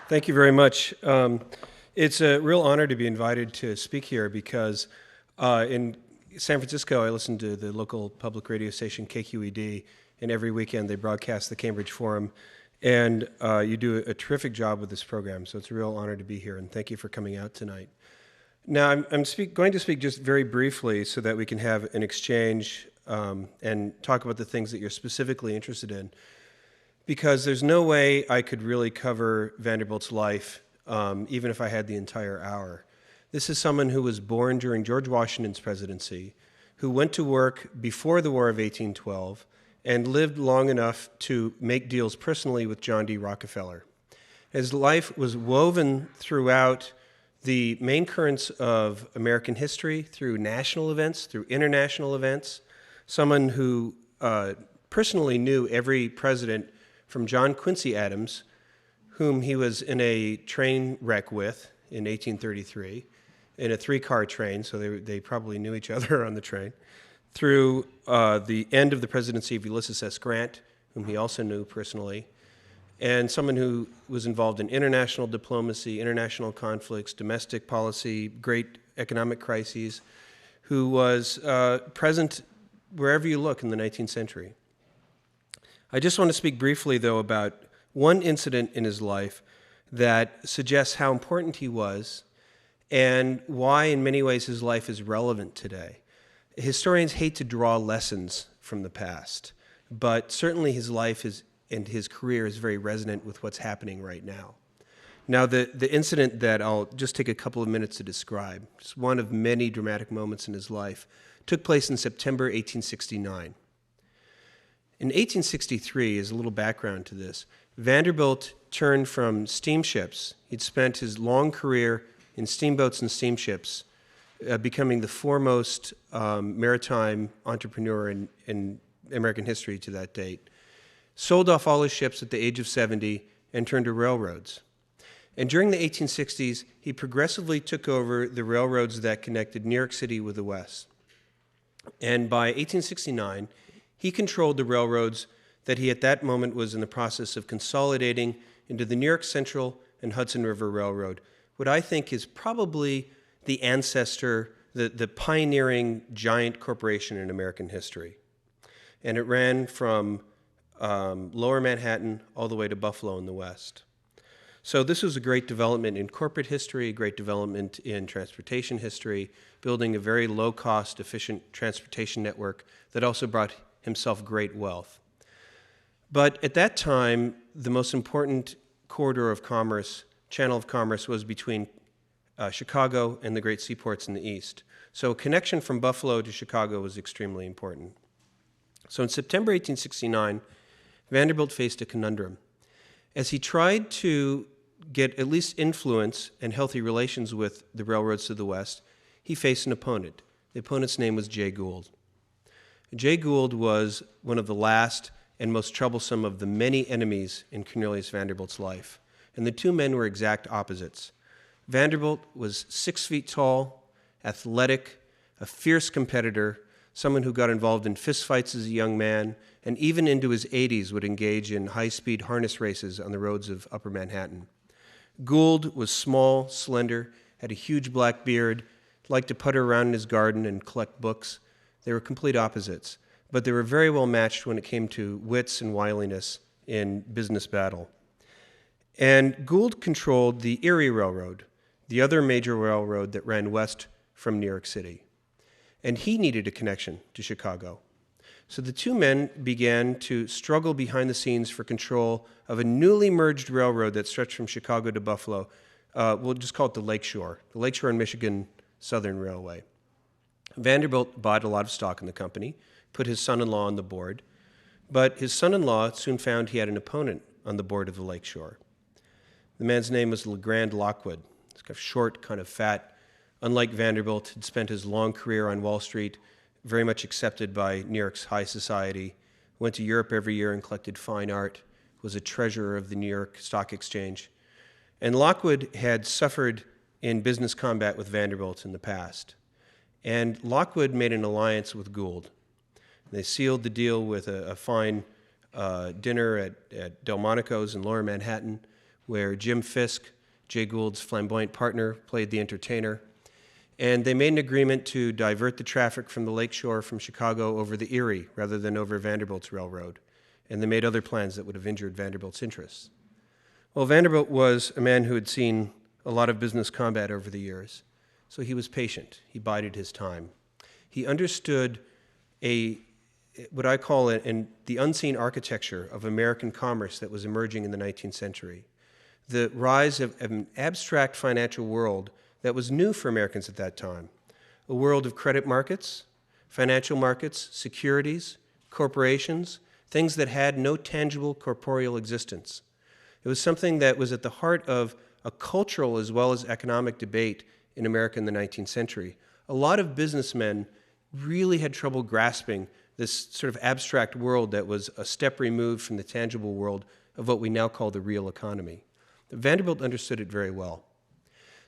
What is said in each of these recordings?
Thank you very much. It's a real honor to be invited to speak here because in San Francisco, I listen to the local public radio station KQED, and every weekend they broadcast the Cambridge Forum. And you do a terrific job with this program, so it's a real honor to be here, and thank you for coming out tonight. Now, I'm going to speak just very briefly so that we can have an exchange and talk about the things that you're specifically interested in, because there's no way I could really cover Vanderbilt's life, even if I had the entire hour. This is someone who was born during George Washington's presidency, who went to work before the War of 1812, and lived long enough to make deals personally with John D. Rockefeller. His life was woven throughout the main currents of American history, through national events, through international events. Someone who personally knew every president from John Quincy Adams, whom he was in a train wreck with in 1833, in a three-car train, so they probably knew each other on the train, through the end of the presidency of Ulysses S. Grant, whom he also knew personally, and someone who was involved in international diplomacy, international conflicts, domestic policy, great economic crises, who was present wherever you look in the 19th century. I just want to speak briefly, though, about one incident in his life that suggests how important he was and why, in many ways, his life is relevant today. Historians hate to draw lessons from the past, but certainly his life and his career is very resonant with what's happening right now. Now, the incident that I'll just take a couple of minutes to describe, just one of many dramatic moments in his life, took place in September 1869. In 1863, as a little background to this, Vanderbilt turned from steamships. He'd spent his long career in steamboats and steamships, becoming the foremost maritime entrepreneur in American history to that date, sold off all his ships at the age of 70 and turned to railroads. And during the 1860s, he progressively took over the railroads that connected New York City with the West. And by 1869, he controlled the railroads that he at that moment was in the process of consolidating into the New York Central and Hudson River Railroad, what I think is probably the ancestor, the pioneering giant corporation in American history. And it ran from lower Manhattan all the way to Buffalo in the West. So this was a great development in corporate history, a great development in transportation history, building a very low-cost, efficient transportation network that also brought himself great wealth. But at that time, the most important corridor of commerce, channel of commerce, was between Chicago and the great seaports in the east. So a connection from Buffalo to Chicago was extremely important. So in September 1869, Vanderbilt faced a conundrum. As he tried to get at least influence and healthy relations with the railroads to the west, he faced an opponent. The opponent's name was Jay Gould. Jay Gould was one of the last and most troublesome of the many enemies in Cornelius Vanderbilt's life, and the two men were exact opposites. Vanderbilt was 6 feet tall, athletic, a fierce competitor, someone who got involved in fistfights as a young man, and even into his 80s would engage in high-speed harness races on the roads of Upper Manhattan. Gould was small, slender, had a huge black beard, liked to putter around in his garden and collect books. They were complete opposites, but they were very well matched when it came to wits and wiliness in business battle. And Gould controlled the Erie Railroad, the other major railroad that ran west from New York City. And he needed a connection to Chicago. So the two men began to struggle behind the scenes for control of a newly merged railroad that stretched from Chicago to Buffalo. We'll just call it the Lakeshore and Michigan Southern Railway. Vanderbilt bought a lot of stock in the company, put his son-in-law on the board, but his son-in-law soon found he had an opponent on the board of the Lakeshore. The man's name was Legrand Lockwood. He's kind of short, kind of fat. Unlike Vanderbilt, had spent his long career on Wall Street, very much accepted by New York's high society, went to Europe every year and collected fine art, was a treasurer of the New York Stock Exchange. And Lockwood had suffered in business combat with Vanderbilt in the past. And Lockwood made an alliance with Gould. They sealed the deal with a fine dinner at Delmonico's in Lower Manhattan, where Jim Fisk, Jay Gould's flamboyant partner, played the entertainer. And they made an agreement to divert the traffic from the lakeshore from Chicago over the Erie rather than over Vanderbilt's railroad. And they made other plans that would have injured Vanderbilt's interests. Well, Vanderbilt was a man who had seen a lot of business combat over the years. So he was patient. He bided his time. He understood what I call the unseen architecture of American commerce that was emerging in the 19th century. The rise of an abstract financial world that was new for Americans at that time. A world of credit markets, financial markets, securities, corporations, things that had no tangible corporeal existence. It was something that was at the heart of a cultural as well as economic debate in America in the 19th century. A lot of businessmen really had trouble grasping this sort of abstract world that was a step removed from the tangible world of what we now call the real economy. Vanderbilt understood it very well.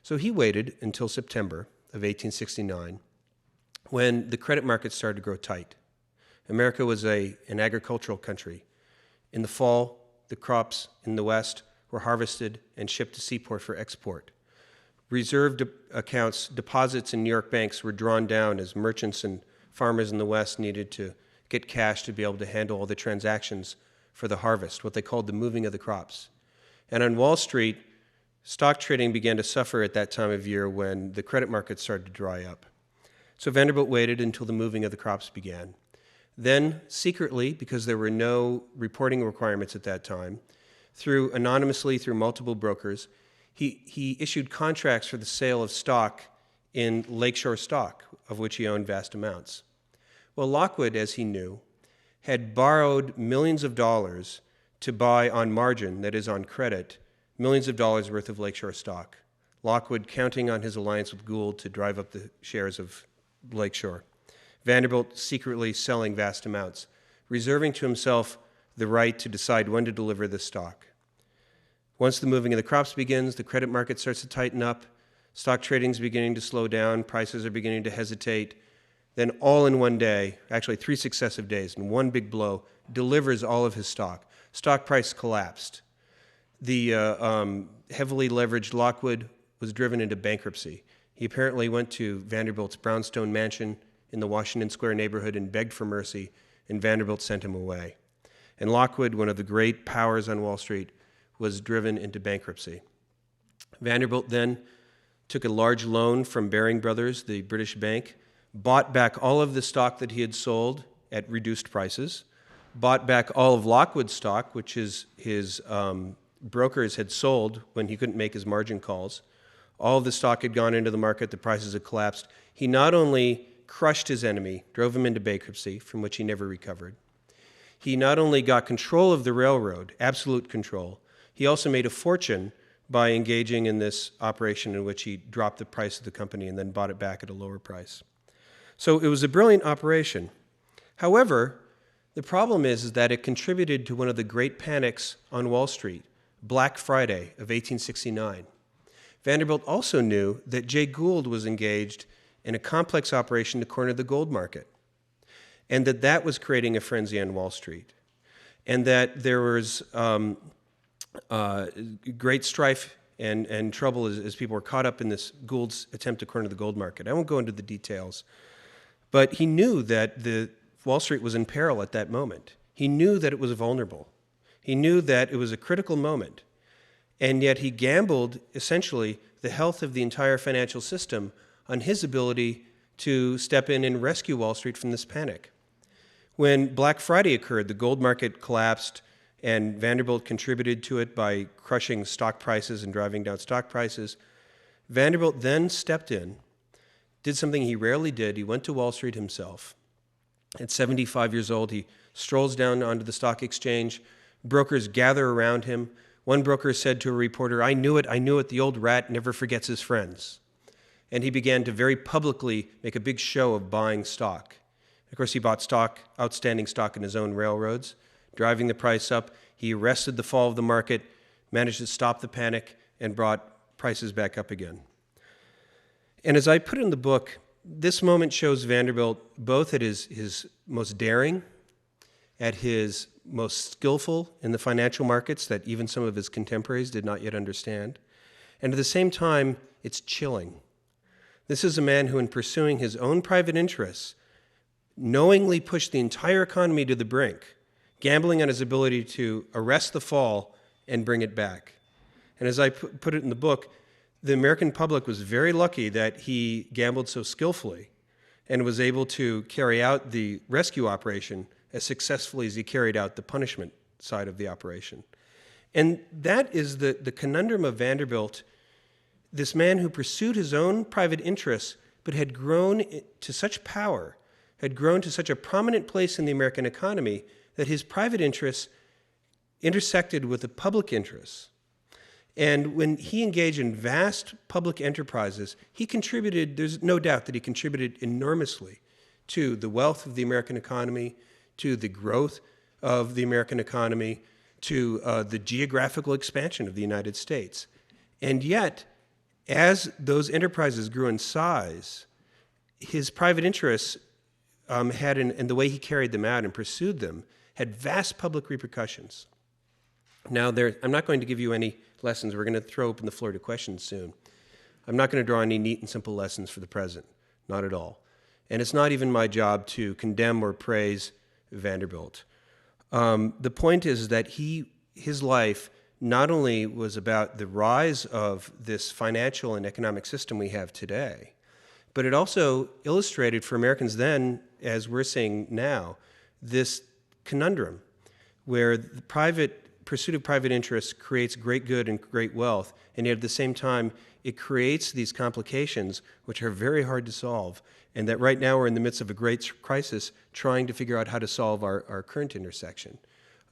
So he waited until September of 1869 when the credit markets started to grow tight. America was an agricultural country. In the fall, the crops in the West were harvested and shipped to seaport for export. Reserve accounts, deposits in New York banks were drawn down as merchants and farmers in the West needed to get cash to be able to handle all the transactions for the harvest, what they called the moving of the crops. And on Wall Street, stock trading began to suffer at that time of year when the credit markets started to dry up. So Vanderbilt waited until the moving of the crops began. Then, secretly, because there were no reporting requirements at that time, anonymously through multiple brokers, he issued contracts for the sale of stock in Lakeshore stock, of which he owned vast amounts. Well, Lockwood, as he knew, had borrowed millions of dollars to buy on margin, that is on credit, millions of dollars worth of Lakeshore stock. Lockwood counting on his alliance with Gould to drive up the shares of Lakeshore. Vanderbilt secretly selling vast amounts, reserving to himself the right to decide when to deliver the stock. Once the moving of the crops begins, the credit market starts to tighten up, stock trading is beginning to slow down, prices are beginning to hesitate. Then all in one day, actually 3 successive days, in one big blow, delivers all of his stock. Stock price collapsed. The heavily leveraged Lockwood was driven into bankruptcy. He apparently went to Vanderbilt's brownstone mansion in the Washington Square neighborhood and begged for mercy, and Vanderbilt sent him away. And Lockwood, one of the great powers on Wall Street, was driven into bankruptcy. Vanderbilt then took a large loan from Baring Brothers, the British bank, bought back all of the stock that he had sold at reduced prices, bought back all of Lockwood's stock, which his brokers had sold when he couldn't make his margin calls. All of the stock had gone into the market, the prices had collapsed. He not only crushed his enemy, drove him into bankruptcy, from which he never recovered. He not only got control of the railroad, absolute control, he also made a fortune by engaging in this operation in which he dropped the price of the company and then bought it back at a lower price. So it was a brilliant operation. However, the problem is that it contributed to one of the great panics on Wall Street, Black Friday of 1869. Vanderbilt also knew that Jay Gould was engaged in a complex operation to corner the gold market, and that was creating a frenzy on Wall Street, and that there was great strife and trouble as people were caught up in this Gould's attempt to corner the gold market. I won't go into the details, but he knew that the Wall Street was in peril at that moment. He knew that it was vulnerable. He knew that it was a critical moment, and yet he gambled, essentially, the health of the entire financial system on his ability to step in and rescue Wall Street from this panic. When Black Friday occurred, the gold market collapsed, and Vanderbilt contributed to it by crushing stock prices and driving down stock prices. Vanderbilt then stepped in, did something he rarely did. He went to Wall Street himself. At 75 years old, he strolls down onto the stock exchange. Brokers gather around him. One broker said to a reporter, I knew it, the old rat never forgets his friends. And he began to very publicly make a big show of buying stock. Of course, he bought outstanding stock in his own railroads, driving the price up. He arrested the fall of the market, managed to stop the panic, and brought prices back up again. And as I put in the book, this moment shows Vanderbilt both at his most daring, at his most skillful in the financial markets that even some of his contemporaries did not yet understand. And at the same time, it's chilling. This is a man who, in pursuing his own private interests, knowingly pushed the entire economy to the brink, gambling on his ability to arrest the fall and bring it back. And as I put it in the book, the American public was very lucky that he gambled so skillfully and was able to carry out the rescue operation as successfully as he carried out the punishment side of the operation. And that is the conundrum of Vanderbilt, this man who pursued his own private interests, but had grown to such power, had grown to such a prominent place in the American economy that his private interests intersected with the public interests. And when he engaged in vast public enterprises, he contributed, there's no doubt that he contributed enormously to the wealth of the American economy, to the growth of the American economy, to the geographical expansion of the United States. And yet, as those enterprises grew in size, his private interests had, and the way he carried them out and pursued them, had vast public repercussions. Now, I'm not going to give you any lessons. We're going to throw open the floor to questions soon. I'm not going to draw any neat and simple lessons for the present, not at all. And it's not even my job to condemn or praise Vanderbilt. The point is that his life not only was about the rise of this financial and economic system we have today, but it also illustrated for Americans then, as we're seeing now, this conundrum where the pursuit of private interests creates great good and great wealth, and yet at the same time, it creates these complications which are very hard to solve, and that right now we're in the midst of a great crisis trying to figure out how to solve our current intersection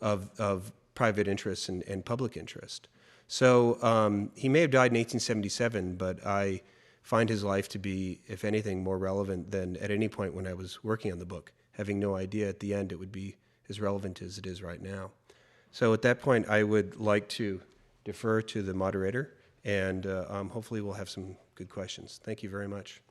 of private interests and public interest. So he may have died in 1877, but I find his life to be, if anything, more relevant than at any point when I was working on the book, having no idea at the end it would be as relevant as it is right now. So at that point, I would like to defer to the moderator, and hopefully we'll have some good questions. Thank you very much.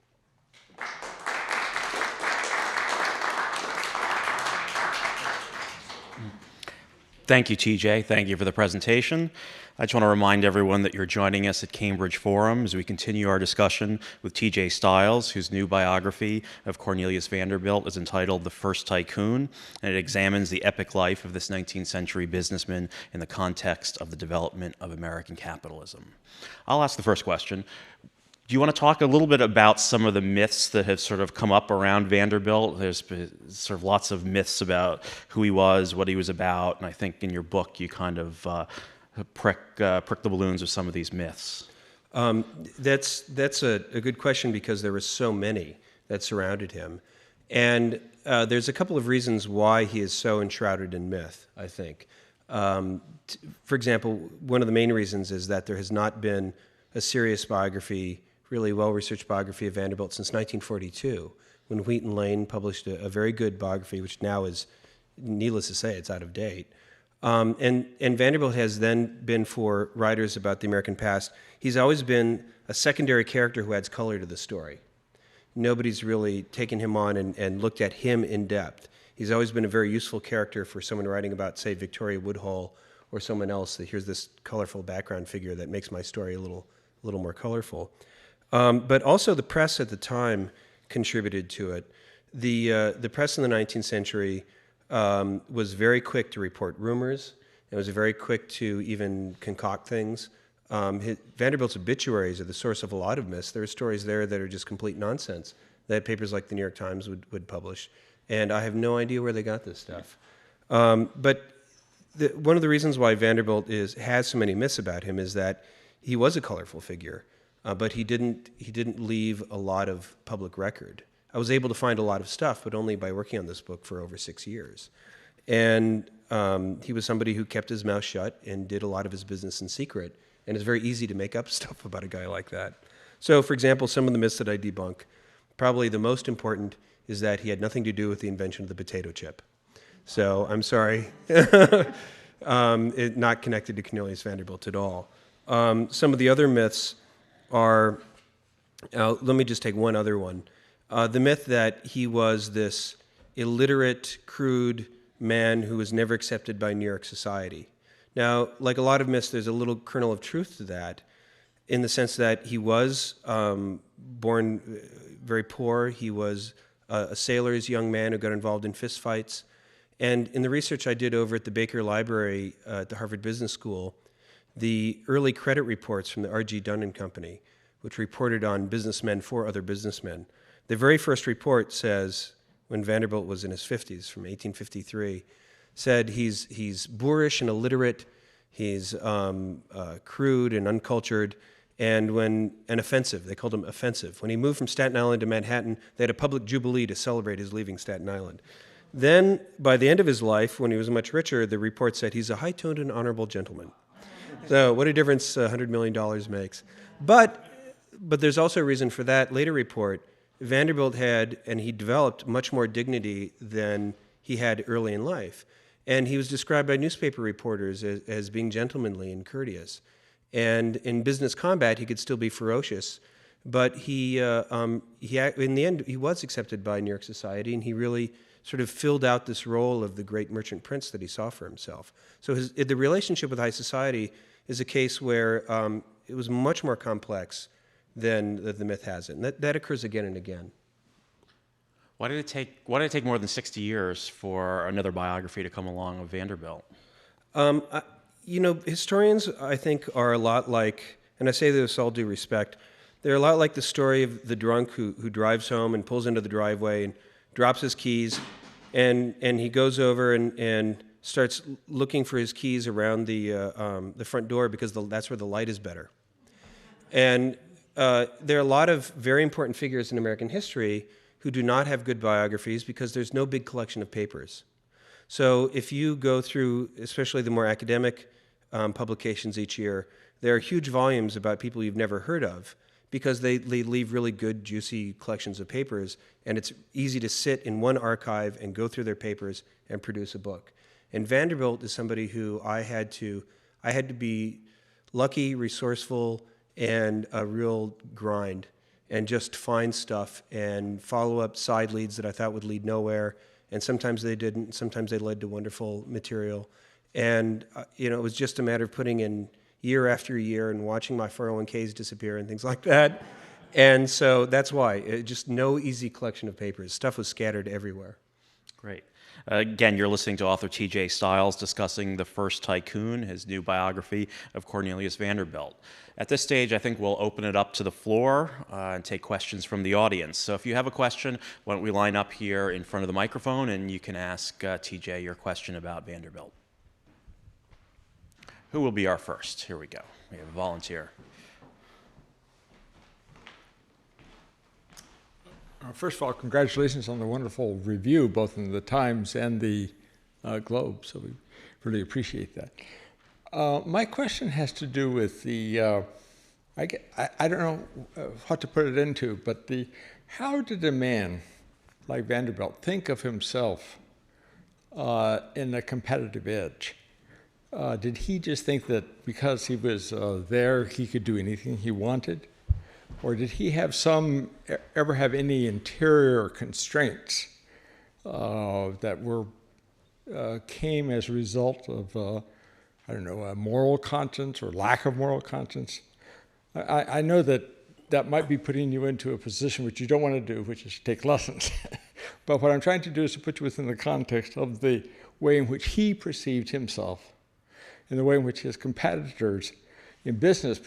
Thank you, TJ. Thank you for the presentation. I just want to remind everyone that you're joining us at Cambridge Forum as we continue our discussion with TJ Stiles, whose new biography of Cornelius Vanderbilt is entitled The First Tycoon, and it examines the epic life of this 19th century businessman in the context of the development of American capitalism. I'll ask the first question. Do you want to talk a little bit about some of the myths that have sort of come up around Vanderbilt? There's sort of lots of myths about who he was, what he was about, and I think in your book you kind of prick the balloons of some of these myths. That's a good question because there were so many that surrounded him. And there's a couple of reasons why he is so enshrouded in myth, I think. For example, one of the main reasons is that there has not been a serious biography, really well-researched biography of Vanderbilt since 1942, when Wheaton Lane published a very good biography, which now is, needless to say, it's out of date. And Vanderbilt has then been, for writers about the American past, he's always been a secondary character who adds color to the story. Nobody's really taken him on and looked at him in depth. He's always been a very useful character for someone writing about, say, Victoria Woodhull or someone else, that here's this colorful background figure that makes my story a little more colorful. But also the press at the time contributed to it. The press in the 19th century was very quick to report rumors. It was very quick to even concoct things. Vanderbilt's obituaries are the source of a lot of myths. There are stories there that are just complete nonsense that papers like the New York Times would publish. And I have no idea where they got this stuff. But one of the reasons why Vanderbilt has so many myths about him is that he was a colorful figure, but he didn't leave a lot of public record. I was able to find a lot of stuff, but only by working on this book for over 6 years. And he was somebody who kept his mouth shut and did a lot of his business in secret, and it's very easy to make up stuff about a guy like that. So, for example, some of the myths that I debunk, probably the most important is that he had nothing to do with the invention of the potato chip. So, I'm sorry, not connected to Cornelius Vanderbilt at all. Some of the other myths are, let me just take one other one. The myth that he was this illiterate, crude, man who was never accepted by New York society. Now, like a lot of myths, there's a little kernel of truth to that, in the sense that he was born very poor. He was a sailor's young man who got involved in fistfights. And in the research I did over at the Baker Library at the Harvard Business School, the early credit reports from the R.G. Dunn and Company, which reported on businessmen for other businessmen, the very first report says, when Vanderbilt was in his 50s, from 1853, said he's boorish and illiterate, he's crude and uncultured, and offensive. They called him offensive. When he moved from Staten Island to Manhattan, they had a public jubilee to celebrate his leaving Staten Island. Then, by the end of his life, when he was much richer, the report said he's a high-toned and honorable gentleman. So what a difference $100 million makes. But there's also a reason for that later report. Vanderbilt had, and he developed much more dignity than he had early in life. And he was described by newspaper reporters as being gentlemanly and courteous. And in business combat, he could still be ferocious. But in the end, he was accepted by New York society, and he really sort of filled out this role of the great merchant prince that he saw for himself. So the relationship with high society is a case where it was much more complex than the myth has it. And that occurs again and again. Why did it take more than 60 years for another biography to come along of Vanderbilt? Historians, I think, are a lot like, and I say this with all due respect, they're a lot like the story of the drunk who drives home and pulls into the driveway and drops his keys, and he goes over and starts looking for his keys around the front door because that's where the light is better. And there are a lot of very important figures in American history who do not have good biographies because there's no big collection of papers. So if you go through, especially the more academic publications each year, there are huge volumes about people you've never heard of because they leave really good, juicy collections of papers, and it's easy to sit in one archive and go through their papers and produce a book. And Vanderbilt is somebody who I had to be lucky, resourceful, and a real grind, and just find stuff and follow up side leads that I thought would lead nowhere. And sometimes they didn't. Sometimes they led to wonderful material. And it was just a matter of putting in year after year and watching my 401ks disappear and things like that. And so that's why. Just no easy collection of papers. Stuff was scattered everywhere. Great. Again, you're listening to author T.J. Stiles discussing The First Tycoon, his new biography of Cornelius Vanderbilt. At this stage, I think we'll open it up to the floor and take questions from the audience. So if you have a question, why don't we line up here in front of the microphone and you can ask T.J. your question about Vanderbilt. Who will be our first? Here we go. We have a volunteer. First of all, congratulations on the wonderful review, both in the Times and the Globe, so we really appreciate that. My question has to do with the, I don't know what to put it into, but how did a man like Vanderbilt think of himself in a competitive edge? Did he just think that because he was there, he could do anything he wanted? Or did he ever have any interior constraints that came as a result of, a moral conscience or lack of moral conscience? I know that might be putting you into a position which you don't want to do, which is take lessons. But what I'm trying to do is to put you within the context of the way in which he perceived himself and the way in which his competitors in business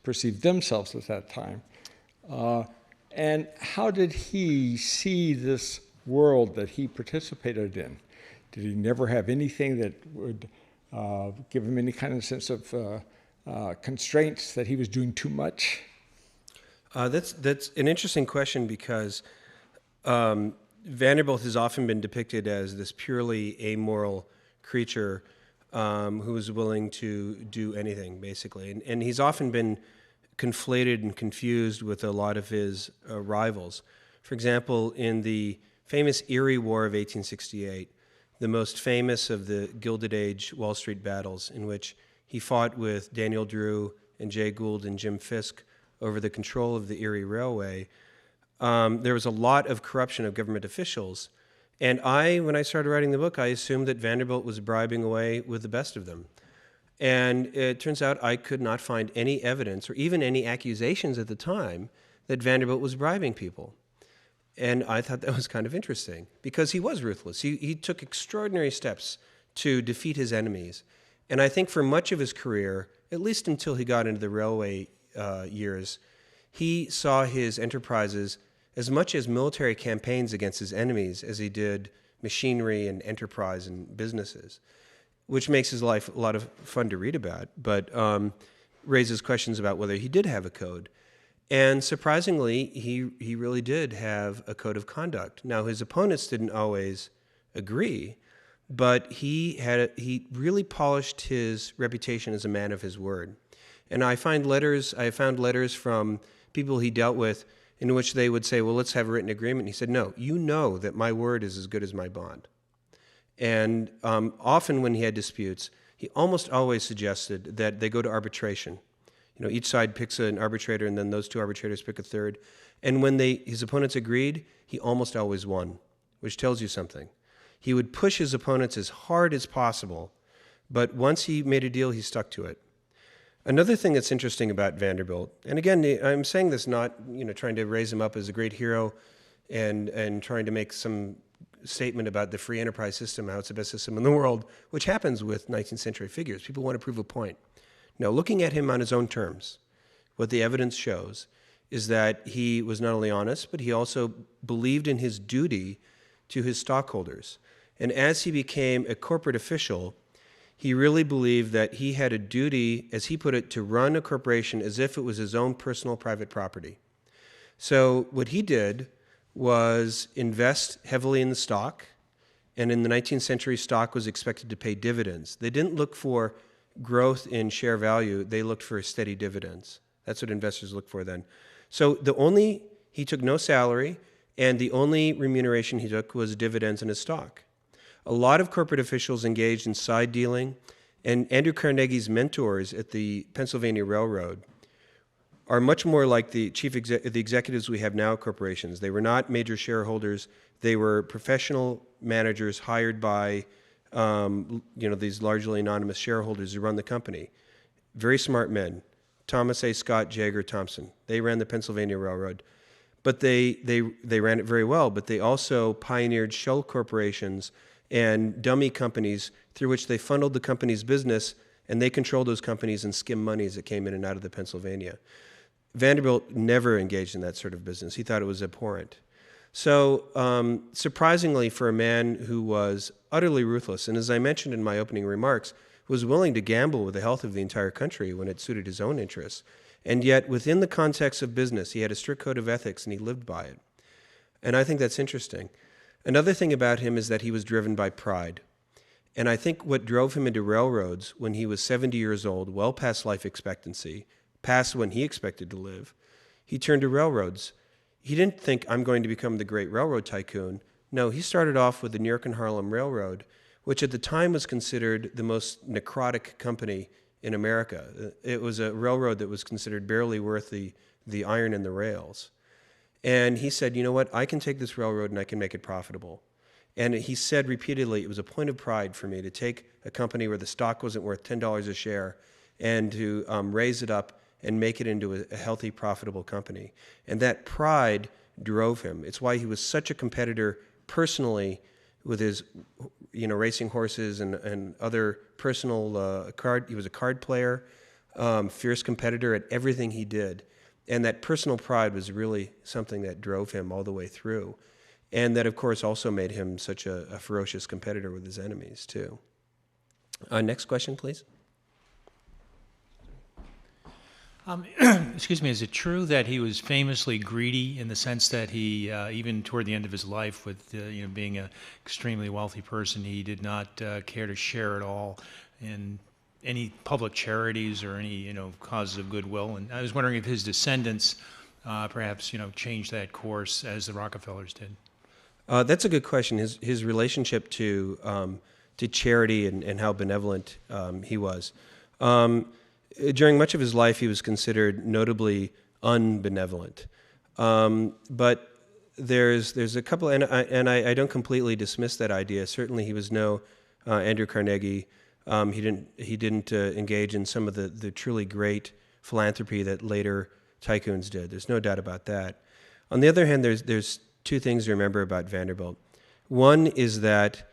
perceived themselves at that time. And how did he see this world that he participated in? Did he never have anything that would give him any kind of sense of constraints that he was doing too much? That's an interesting question because Vanderbilt has often been depicted as this purely amoral creature who was willing to do anything, basically. And he's often been conflated and confused with a lot of his rivals. For example, in the famous Erie War of 1868, the most famous of the Gilded Age Wall Street battles, in which he fought with Daniel Drew and Jay Gould and Jim Fisk over the control of the Erie Railway, there was a lot of corruption of government officials, And when I started writing the book, I assumed that Vanderbilt was bribing away with the best of them. And it turns out I could not find any evidence or even any accusations at the time that Vanderbilt was bribing people. And I thought that was kind of interesting because he was ruthless. He took extraordinary steps to defeat his enemies. And I think for much of his career, at least until he got into the railway years, he saw his enterprises as much as military campaigns against his enemies as he did machinery and enterprise and businesses, which makes his life a lot of fun to read about, but raises questions about whether he did have a code. And surprisingly, he really did have a code of conduct. Now, his opponents didn't always agree, but he really polished his reputation as a man of his word. And I found letters from people he dealt with in which they would say, well, let's have a written agreement. And he said, no, you know that my word is as good as my bond. And often when he had disputes, he almost always suggested that they go to arbitration. Each side picks an arbitrator, and then those two arbitrators pick a third. And when his opponents agreed, he almost always won, which tells you something. He would push his opponents as hard as possible, but once he made a deal, he stuck to it. Another thing that's interesting about Vanderbilt, and again, I'm saying this not trying to raise him up as a great hero and trying to make some statement about the free enterprise system, how it's the best system in the world, which happens with 19th century figures. People want to prove a point. Now, looking at him on his own terms, what the evidence shows is that he was not only honest, but he also believed in his duty to his stockholders. And as he became a corporate official, he really believed that he had a duty, as he put it, to run a corporation as if it was his own personal private property. So what he did was invest heavily in the stock, and in the 19th century, stock was expected to pay dividends. They didn't look for growth in share value, they looked for steady dividends. That's what investors look for then. So he took no salary, and the only remuneration he took was dividends in his stock. A lot of corporate officials engaged in side dealing, and Andrew Carnegie's mentors at the Pennsylvania Railroad are much more like the the executives we have now at corporations. They were not major shareholders. They were professional managers hired by these largely anonymous shareholders who run the company. Very smart men. Thomas A. Scott, Jagger, Thompson. They ran the Pennsylvania Railroad. But they ran it very well, but they also pioneered shell corporations and dummy companies through which they funneled the company's business, and they controlled those companies and skimmed monies that came in and out of the Pennsylvania. Vanderbilt never engaged in that sort of business. He thought it was abhorrent. So surprisingly, for a man who was utterly ruthless, and as I mentioned in my opening remarks, was willing to gamble with the health of the entire country when it suited his own interests, and yet within the context of business, he had a strict code of ethics and he lived by it. And I think that's interesting. Another thing about him is that he was driven by pride. And I think what drove him into railroads when he was 70 years old, well past life expectancy, past when he expected to live, he turned to railroads. He didn't think, I'm going to become the great railroad tycoon. No, he started off with the New York and Harlem Railroad, which at the time was considered the most necrotic company in America. It was a railroad that was considered barely worth the iron and the rails. And he said, you know what, I can take this railroad and I can make it profitable. And he said repeatedly, it was a point of pride for me to take a company where the stock wasn't worth $10 a share and to raise it up and make it into a healthy, profitable company. And that pride drove him. It's why he was such a competitor personally with his, racing horses and other personal he was a card player, fierce competitor at everything he did. And that personal pride was really something that drove him all the way through. And that, of course, also made him such a ferocious competitor with his enemies, too. Next question, please. Excuse me, is it true that he was famously greedy in the sense that he, even toward the end of his life, with being an extremely wealthy person, he did not care to share at all in any public charities or any causes of goodwill? And I was wondering if his descendants perhaps changed that course as the Rockefellers did. That's a good question. His relationship to charity and how benevolent he was. During much of his life, he was considered notably unbenevolent. But there's a couple, and I don't completely dismiss that idea. Certainly, he was no Andrew Carnegie. He didn't engage in some of the truly great philanthropy that later tycoons did. There's no doubt about that. On the other hand, there's two things to remember about Vanderbilt. One is that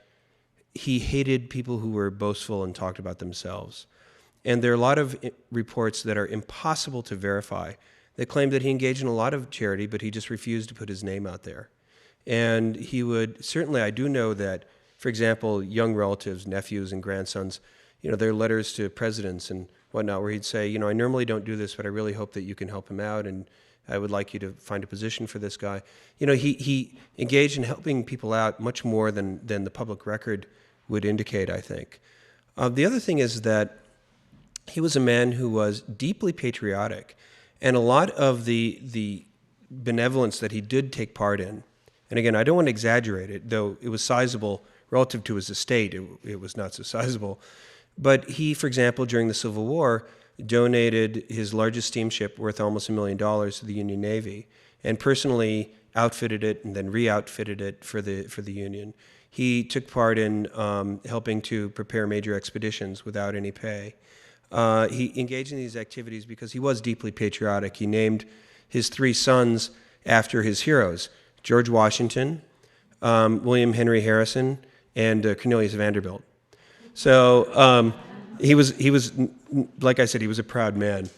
he hated people who were boastful and talked about themselves. And there are a lot of reports that are impossible to verify that claim that he engaged in a lot of charity, but he just refused to put his name out there. And he would, certainly I do know that, for example, young relatives, nephews and grandsons, their letters to presidents and whatnot, where he'd say, I normally don't do this, but I really hope that you can help him out, and I would like you to find a position for this guy. He engaged in helping people out much more than the public record would indicate, I think. The other thing is that he was a man who was deeply patriotic, and a lot of the benevolence that he did take part in, and again, I don't want to exaggerate it, though it was sizable relative to his estate, it was not so sizable, but he, for example, during the Civil War, donated his largest steamship worth almost $1 million to the Union Navy, and personally outfitted it and then re-outfitted it for the Union. He took part in helping to prepare major expeditions without any pay. He engaged in these activities because he was deeply patriotic. He named his 3 sons after his heroes: George Washington, William Henry Harrison, and Cornelius Vanderbilt. So he was, like I said, he was a proud man.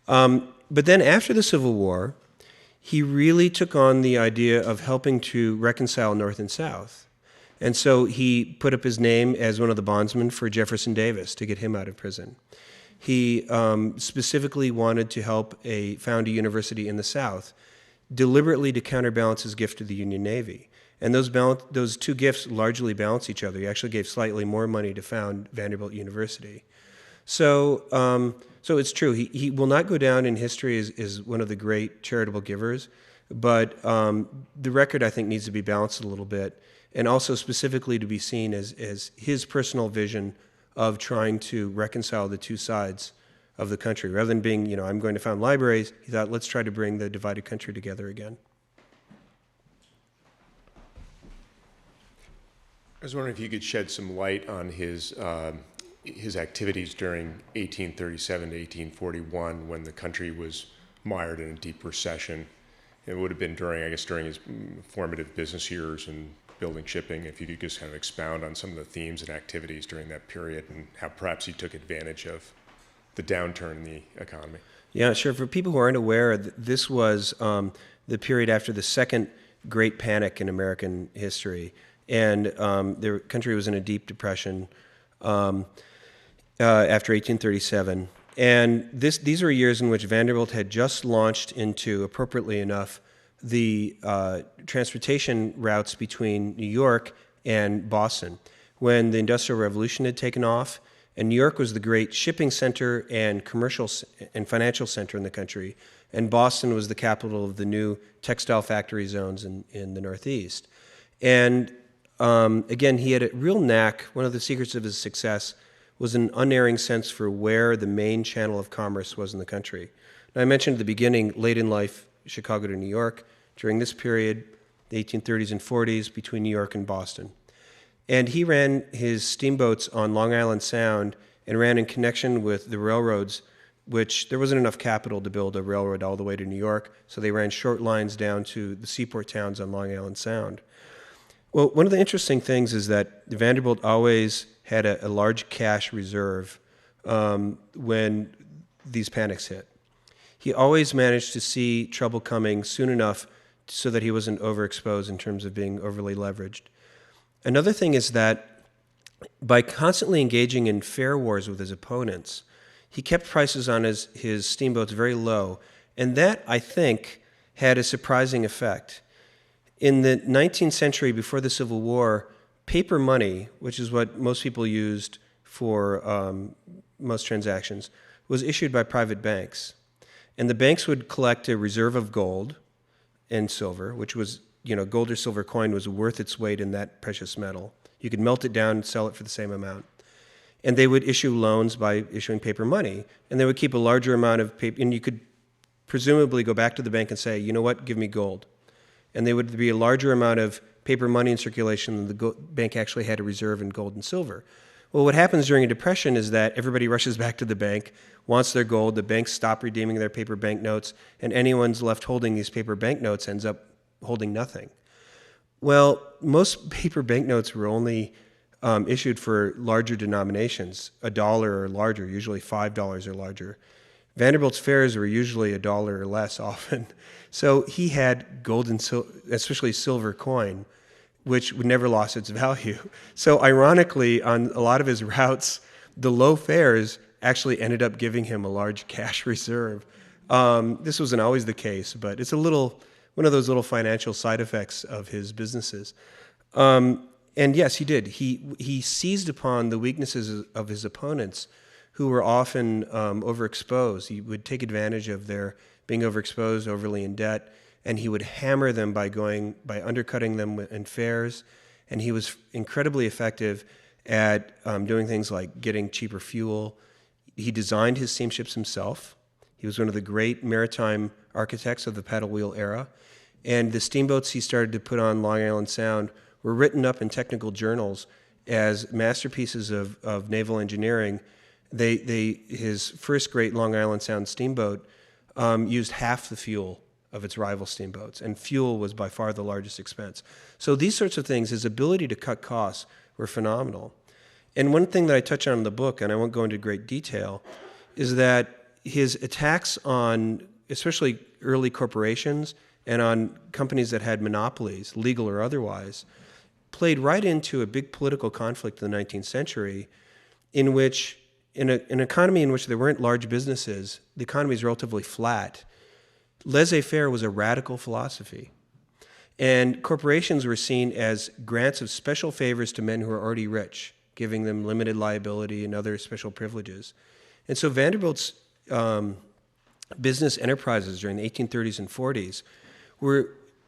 But then after the Civil War, he really took on the idea of helping to reconcile North and South. And so he put up his name as one of the bondsmen for Jefferson Davis to get him out of prison. He specifically wanted to help found a university in the South, deliberately to counterbalance his gift to the Union Navy. And those two gifts largely balance each other. He actually gave slightly more money to found Vanderbilt University. So it's true. He will not go down in history as one of the great charitable givers, but the record, I think, needs to be balanced a little bit, and also specifically to be seen as his personal vision of trying to reconcile the two sides of the country. Rather than being, I'm going to found libraries, he thought, let's try to bring the divided country together again. I was wondering if you could shed some light on his activities during 1837 to 1841, when the country was mired in a deep recession. It would have been during his formative business years and building shipping. If you could just kind of expound on some of the themes and activities during that period and how perhaps he took advantage of the downturn in the economy. Yeah, sure. For people who aren't aware, this was the period after the second Great Panic in American history. And the country was in a deep depression after 1837. And these were years in which Vanderbilt had just launched into, appropriately enough, the transportation routes between New York and Boston, when the Industrial Revolution had taken off, and New York was the great shipping center and commercial and financial center in the country, and Boston was the capital of the new textile factory zones in the Northeast. And again, he had a real knack. One of the secrets of his success was an unerring sense for where the main channel of commerce was in the country. Now, I mentioned at the beginning, late in life, Chicago to New York. During this period, the 1830s and 40s, between New York and Boston. And he ran his steamboats on Long Island Sound and ran in connection with the railroads, which there wasn't enough capital to build a railroad all the way to New York, so they ran short lines down to the seaport towns on Long Island Sound. Well, one of the interesting things is that Vanderbilt always had a large cash reserve when these panics hit. He always managed to see trouble coming soon enough so that he wasn't overexposed in terms of being overly leveraged. Another thing is that by constantly engaging in fare wars with his opponents, he kept prices on his steamboats very low, and that, I think, had a surprising effect. In the 19th century, before the Civil War, paper money, which is what most people used for most transactions, was issued by private banks. And the banks would collect a reserve of gold and silver, which was, gold or silver coin was worth its weight in that precious metal. You could melt it down and sell it for the same amount. And they would issue loans by issuing paper money. And they would keep a larger amount of paper, and you could presumably go back to the bank and say, you know what, give me gold. and there would be a larger amount of paper money in circulation than the bank actually had a reserve in gold and silver. Well, what happens during a depression is that everybody rushes back to the bank, wants their gold, the banks stop redeeming their paper banknotes, and anyone's left holding these paper banknotes ends up holding nothing. Well, most paper banknotes were only issued for larger denominations, $1 or larger, usually $5 or larger. Vanderbilt's fares were usually $1 or less often. So he had gold and especially silver coin, which never lost its value. So ironically, on a lot of his routes, the low fares actually ended up giving him a large cash reserve. This wasn't always the case, but it's one of those little financial side effects of his businesses. And yes, he did. He seized upon the weaknesses of his opponents, who were often overexposed. He would take advantage of their being overexposed, overly in debt, and he would hammer them by undercutting them in fares. And he was incredibly effective at doing things like getting cheaper fuel. He designed his steamships himself. He was one of the great maritime architects of the paddle wheel era. And the steamboats he started to put on Long Island Sound were written up in technical journals as masterpieces of naval engineering. His first great Long Island Sound steamboat used half the fuel of its rival steamboats, and fuel was by far the largest expense. So these sorts of things, his ability to cut costs, were phenomenal. And one thing that I touch on in the book, and I won't go into great detail, is that his attacks on especially early corporations and on companies that had monopolies, legal or otherwise, played right into a big political conflict in the 19th century in which, in an economy in which there weren't large businesses, the economy is relatively flat. Laissez-faire was a radical philosophy. And corporations were seen as grants of special favors to men who are already rich, giving them limited liability and other special privileges. And so Vanderbilt's business enterprises during the 1830s and 40s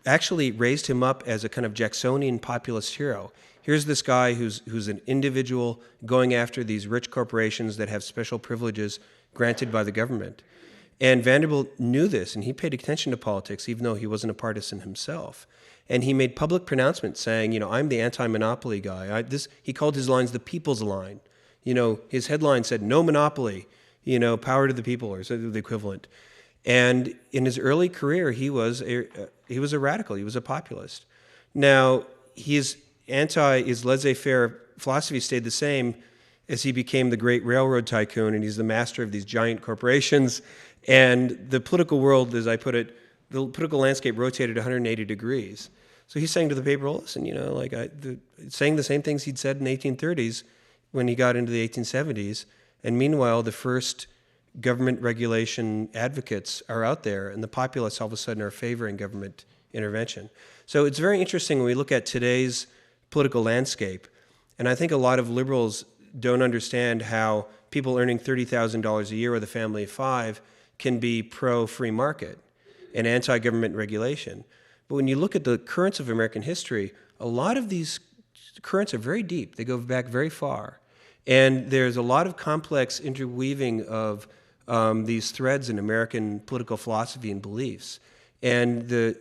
actually raised him up as a kind of Jacksonian populist hero. Here's this guy who's an individual going after these rich corporations that have special privileges granted by the government. And Vanderbilt knew this, and he paid attention to politics, even though he wasn't a partisan himself. And he made public pronouncements saying, I'm the anti-monopoly guy. He called his lines the people's line. His headline said, "No monopoly, power to the people," or the equivalent. And in his early career, he was a radical. He was a populist. Now, his laissez-faire philosophy stayed the same as he became the great railroad tycoon, and he's the master of these giant corporations. And the political world, as I put it, the political landscape rotated 180 degrees. So he's saying to the paper, well, listen, saying the same things he'd said in the 1830s when he got into the 1870s. And meanwhile, the first government regulation advocates are out there, and the populace all of a sudden are favoring government intervention. So it's very interesting when we look at today's political landscape, and I think a lot of liberals don't understand how people earning $30,000 a year with a family of 5 can be pro-free market and anti-government regulation. But when you look at the currents of American history, a lot of these currents are very deep. They go back very far. And there's a lot of complex interweaving of these threads in American political philosophy and beliefs. And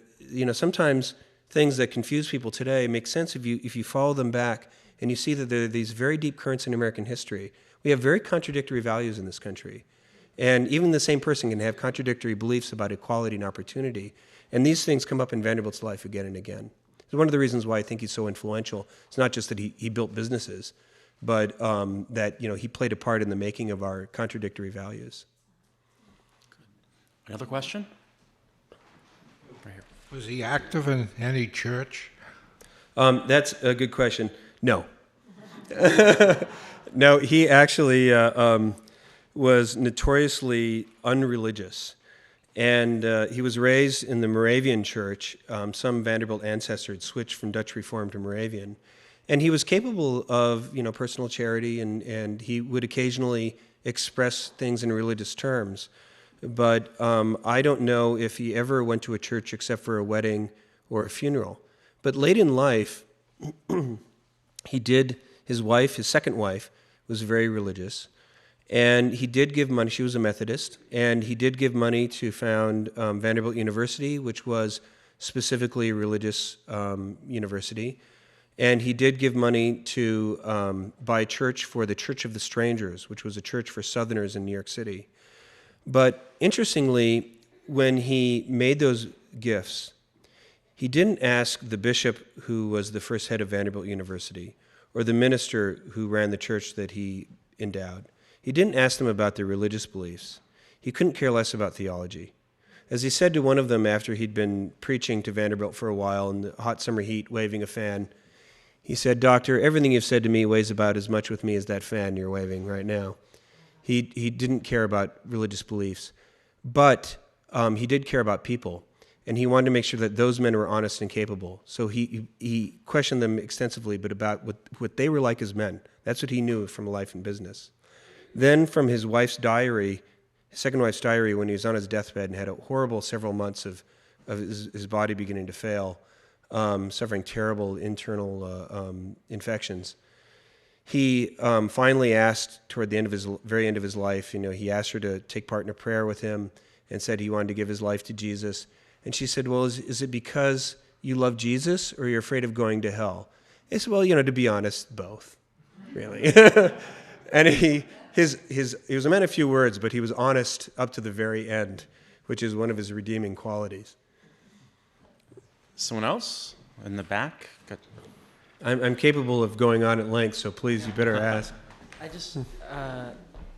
sometimes things that confuse people today make sense if you follow them back and you see that there are these very deep currents in American history. We have very contradictory values in this country. And even the same person can have contradictory beliefs about equality and opportunity. And these things come up in Vanderbilt's life again and again. It's one of the reasons why I think he's so influential. It's not just that he built businesses, but that he played a part in the making of our contradictory values. Another question? Right here. Was he active in any church? That's a good question. No. No, he actually was notoriously unreligious. And he was raised in the Moravian church. Some Vanderbilt ancestor had switched from Dutch Reformed to Moravian. And he was capable of, personal charity, and he would occasionally express things in religious terms. But I don't know if he ever went to a church except for a wedding or a funeral. But late in life, his second wife, was very religious. And he did give money. She was a Methodist. And he did give money to found Vanderbilt University, which was specifically a religious university. And he did give money to buy a church for the Church of the Strangers, which was a church for Southerners in New York City. But interestingly, when he made those gifts, he didn't ask the bishop who was the first head of Vanderbilt University or the minister who ran the church that he endowed. He didn't ask them about their religious beliefs. He couldn't care less about theology. As he said to one of them after he'd been preaching to Vanderbilt for a while in the hot summer heat, waving a fan, he said, "Doctor, everything you've said to me weighs about as much with me as that fan you're waving right now." He didn't care about religious beliefs, but he did care about people, and he wanted to make sure that those men were honest and capable. So he questioned them extensively, but about what they were like as men. That's what he knew from life and business. Then from his wife's diary, his second wife's diary, when he was on his deathbed and had a horrible several months of his body beginning to fail, suffering terrible internal infections. He finally asked, toward the very end of his life, he asked her to take part in a prayer with him and said he wanted to give his life to Jesus. And she said, "Well, is it because you love Jesus or you're afraid of going to hell?" He said, "Well, to be honest, both, really." And he was a man of few words, but he was honest up to the very end, which is one of his redeeming qualities. Someone else in the back? I'm capable of going on at length, so please, you better ask.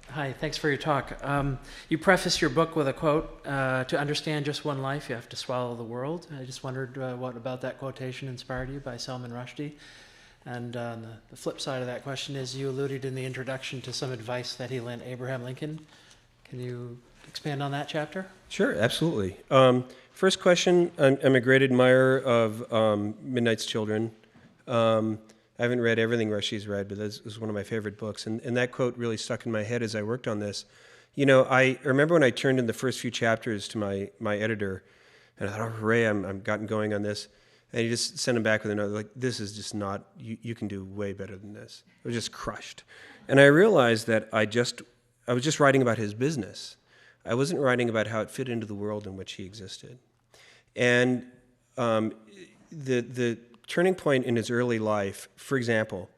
Hi, thanks for your talk. You preface your book with a quote, "To understand just one life, you have to swallow the world." I just wondered what about that quotation inspired you by Salman Rushdie? And on the flip side of that question is you alluded in the introduction to some advice that he lent Abraham Lincoln. Can you expand on that chapter? Sure, absolutely. First question, I'm a great admirer of Midnight's Children. I haven't read everything Rushdie's read, but this was one of my favorite books. And that quote really stuck in my head as I worked on this. I remember when I turned in the first few chapters to my editor, and I thought, "Oh, hooray, I've gotten going on this." And he just sent him back with a note, like, "This is just not, you can do way better than this." I was just crushed. And I realized that I was just writing about his business. I wasn't writing about how it fit into the world in which he existed. And the turning point in his early life, for example,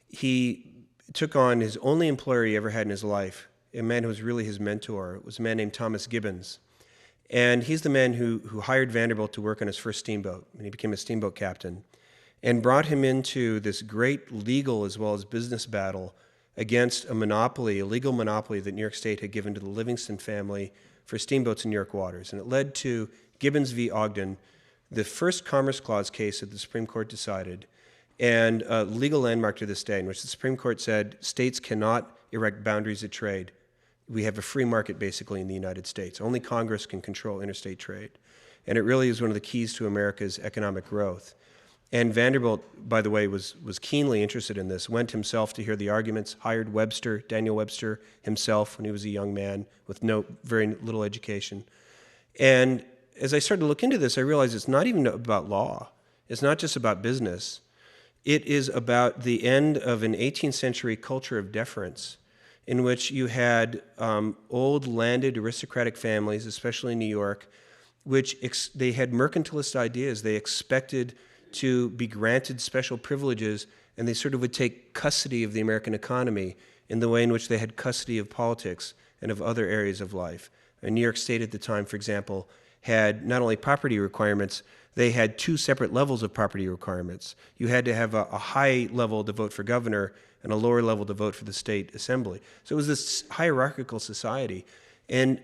he took on his only employer he ever had in his life, a man who was really his mentor. It was a man named Thomas Gibbons. And he's the man who hired Vanderbilt to work on his first steamboat, and he became a steamboat captain, and brought him into this great legal as well as business battle against a legal monopoly that New York State had given to the Livingston family for steamboats in New York waters. And it led to Gibbons v. Ogden, the first Commerce Clause case that the Supreme Court decided, and a legal landmark to this day, in which the Supreme Court said states cannot erect boundaries of trade. We have a free market, basically, in the United States. Only Congress can control interstate trade. And it really is one of the keys to America's economic growth. And Vanderbilt, by the way, was keenly interested in this, went himself to hear the arguments, hired Daniel Webster himself when he was a young man with very little education. And as I started to look into this, I realized it's not even about law. It's not just about business. It is about the end of an 18th century culture of deference in which you had old landed aristocratic families, especially in New York, which they had mercantilist ideas. They expected to be granted special privileges, and they sort of would take custody of the American economy in the way in which they had custody of politics and of other areas of life. And New York State at the time, for example, had not only property requirements, they had two separate levels of property requirements. You had to have a high level to vote for governor and a lower level to vote for the state assembly. So it was this hierarchical society. And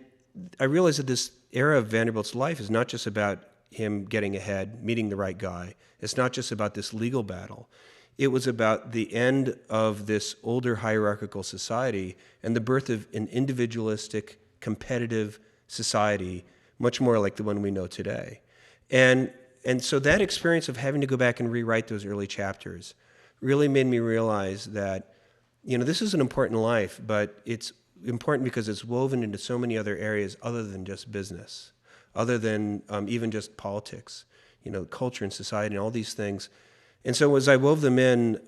I realized that this era of Vanderbilt's life is not just about him getting ahead, meeting the right guy. It's not just about this legal battle. It was about the end of this older hierarchical society and the birth of an individualistic, competitive society, much more like the one we know today. And so that experience of having to go back and rewrite those early chapters really made me realize that, this is an important life, but it's important because it's woven into so many other areas other than just business, other than even just politics, culture and society and all these things. And so as I wove them in,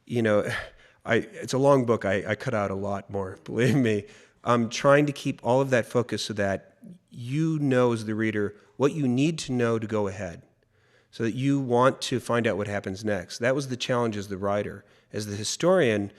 it's a long book. I cut out a lot more, believe me. I'm trying to keep all of that focus so that you know as the reader what you need to know to go ahead, so that you want to find out what happens next. That was the challenge as the writer. As the historian,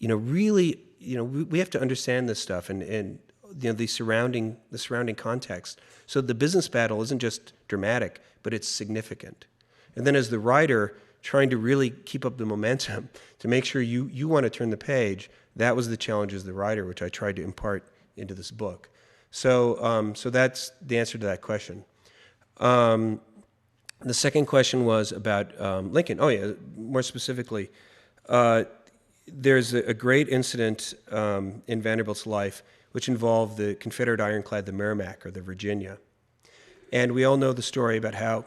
really, we have to understand this stuff and the surrounding context. So the business battle isn't just dramatic, but it's significant. And then as the writer, trying to really keep up the momentum to make sure you want to turn the page, that was the challenge as the writer, which I tried to impart into this book. So that's the answer to that question. The second question was about Lincoln. Oh yeah, more specifically, there's a great incident in Vanderbilt's life which involved the Confederate ironclad, the Merrimack, or the Virginia. And we all know the story about how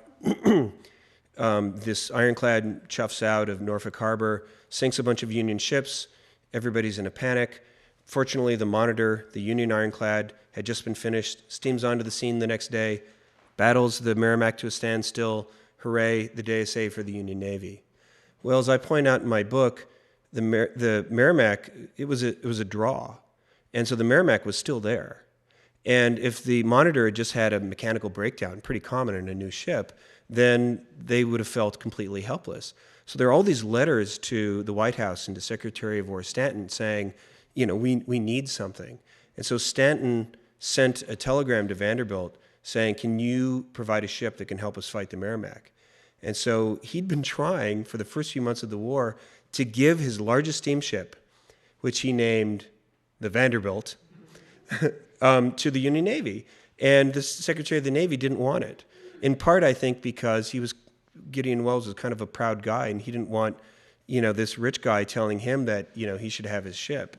this ironclad chuffs out of Norfolk Harbor, sinks a bunch of Union ships, everybody's in a panic. Fortunately, the Monitor, the Union ironclad, had just been finished, steams onto the scene the next day, battles the Merrimack to a standstill. Hooray, the day is saved for the Union Navy. Well, as I point out in my book, the Merrimack, it was a draw. And so the Merrimack was still there. And if the Monitor had just had a mechanical breakdown, pretty common in a new ship, then they would have felt completely helpless. So there are all these letters to the White House and to Secretary of War Stanton saying, we need something. And so Stanton sent a telegram to Vanderbilt saying, can you provide a ship that can help us fight the Merrimack? And so he'd been trying for the first few months of the war to give his largest steamship, which he named the Vanderbilt, to the Union Navy. And the Secretary of the Navy didn't want it. In part, I think, because Gideon Welles was kind of a proud guy, and he didn't want, this rich guy telling him that, he should have his ship.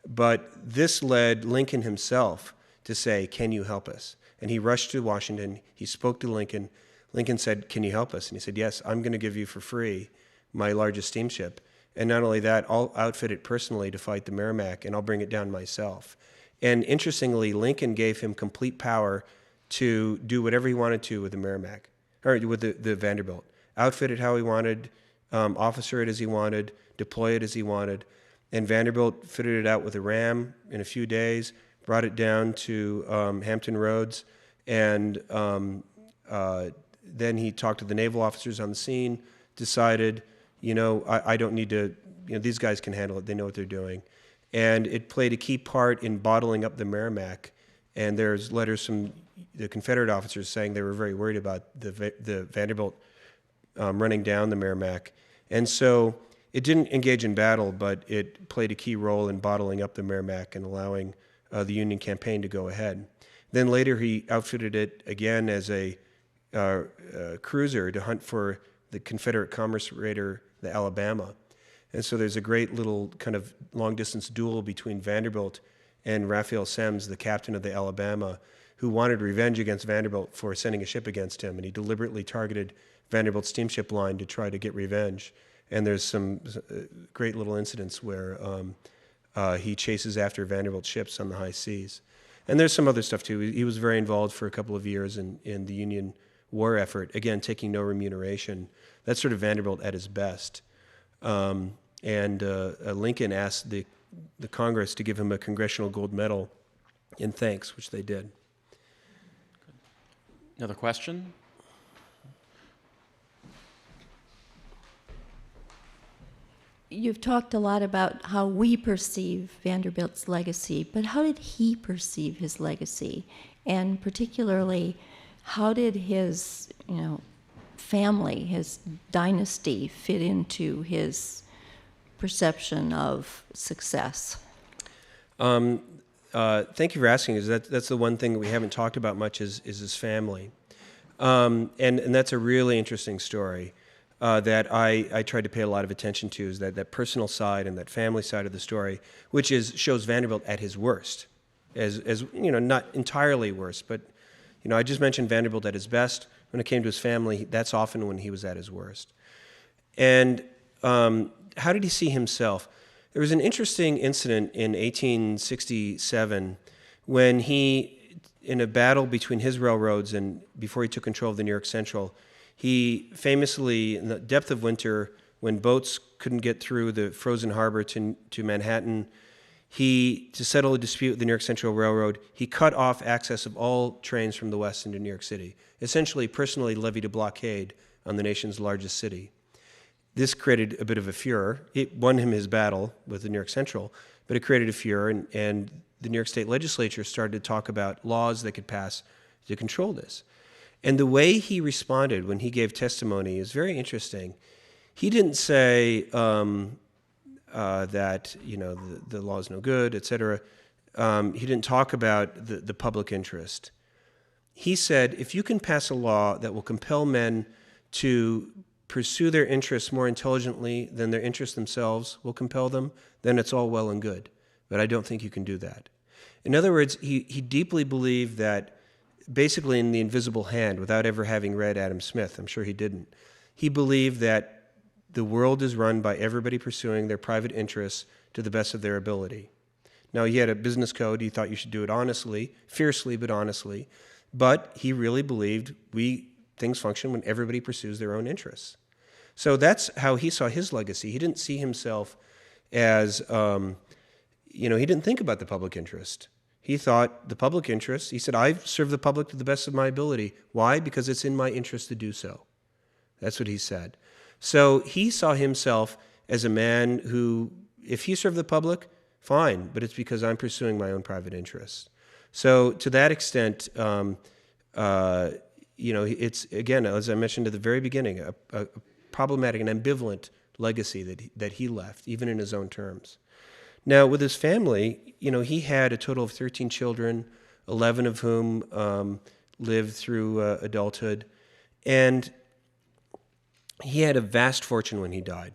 But this led Lincoln himself to say, can you help us? And he rushed to Washington. He spoke to Lincoln. Lincoln said, can you help us? And he said, yes, I'm going to give you for free my largest steamship. And not only that, I'll outfit it personally to fight the Merrimack, and I'll bring it down myself. And interestingly, Lincoln gave him complete power to do whatever he wanted to with the Merrimack, or with the Vanderbilt. Outfit it how he wanted, officer it as he wanted, deploy it as he wanted. And Vanderbilt fitted it out with a ram in a few days, brought it down to Hampton Roads, and then he talked to the naval officers on the scene, decided, I don't need to, these guys can handle it. They know what they're doing. And it played a key part in bottling up the Merrimack. And there's letters from the Confederate officers saying they were very worried about the Vanderbilt running down the Merrimack. And so it didn't engage in battle, but it played a key role in bottling up the Merrimack and allowing the Union campaign to go ahead. Then later he outfitted it again as a cruiser to hunt for the Confederate commerce raider, the Alabama. And so there's a great little kind of long-distance duel between Vanderbilt and Raphael Semmes, the captain of the Alabama, who wanted revenge against Vanderbilt for sending a ship against him. And he deliberately targeted Vanderbilt's steamship line to try to get revenge. And there's some great little incidents where he chases after Vanderbilt ships on the high seas. And there's some other stuff too. He was very involved for a couple of years in the Union war effort, again, taking no remuneration. That's sort of Vanderbilt at his best. Lincoln asked the Congress to give him a Congressional Gold Medal in thanks, which they did. Another question? You've talked a lot about how we perceive Vanderbilt's legacy, but how did he perceive his legacy? And particularly, how did his, family, his dynasty fit into his perception of success? Thank you for asking, because that's the one thing that we haven't talked about much is his family. And that's a really interesting story. That I tried to pay a lot of attention to, is that personal side and that family side of the story, which shows Vanderbilt at his worst, as not entirely worst, but I just mentioned Vanderbilt at his best. When it came to his family, that's often when he was at his worst. And how did he see himself? There was an interesting incident in 1867 when he, in a battle between his railroads and before he took control of the New York Central, he famously, in the depth of winter, when boats couldn't get through the frozen harbor to Manhattan, To settle a dispute with the New York Central Railroad, he cut off access of all trains from the west into New York City, essentially personally levied a blockade on the nation's largest city. This created a bit of a furor. It won him his battle with the New York Central, but it created a furor, and the New York State Legislature started to talk about laws they could pass to control this. And the way he responded when he gave testimony is very interesting. He didn't say that the law is no good, et cetera. He didn't talk about the public interest. He said, if you can pass a law that will compel men to pursue their interests more intelligently than their interests themselves will compel them, then it's all well and good. But I don't think you can do that. In other words, he deeply believed that basically in the invisible hand, without ever having read Adam Smith, I'm sure he didn't, he believed that the world is run by everybody pursuing their private interests to the best of their ability. Now, he had a business code. He thought you should do it honestly, fiercely but honestly. But he really believed things function when everybody pursues their own interests. So that's how he saw his legacy. He didn't see himself as, he didn't think about the public interest. He thought the public interest, he said, I serve the public to the best of my ability. Why? Because it's in my interest to do so. That's what he said. So he saw himself as a man who, if he served the public, fine, but it's because I'm pursuing my own private interests. So to that extent, it's, again, as I mentioned at the very beginning, a problematic and ambivalent legacy that he left, even in his own terms. Now, with his family, he had a total of 13 children, 11 of whom lived through adulthood, and he had a vast fortune when he died.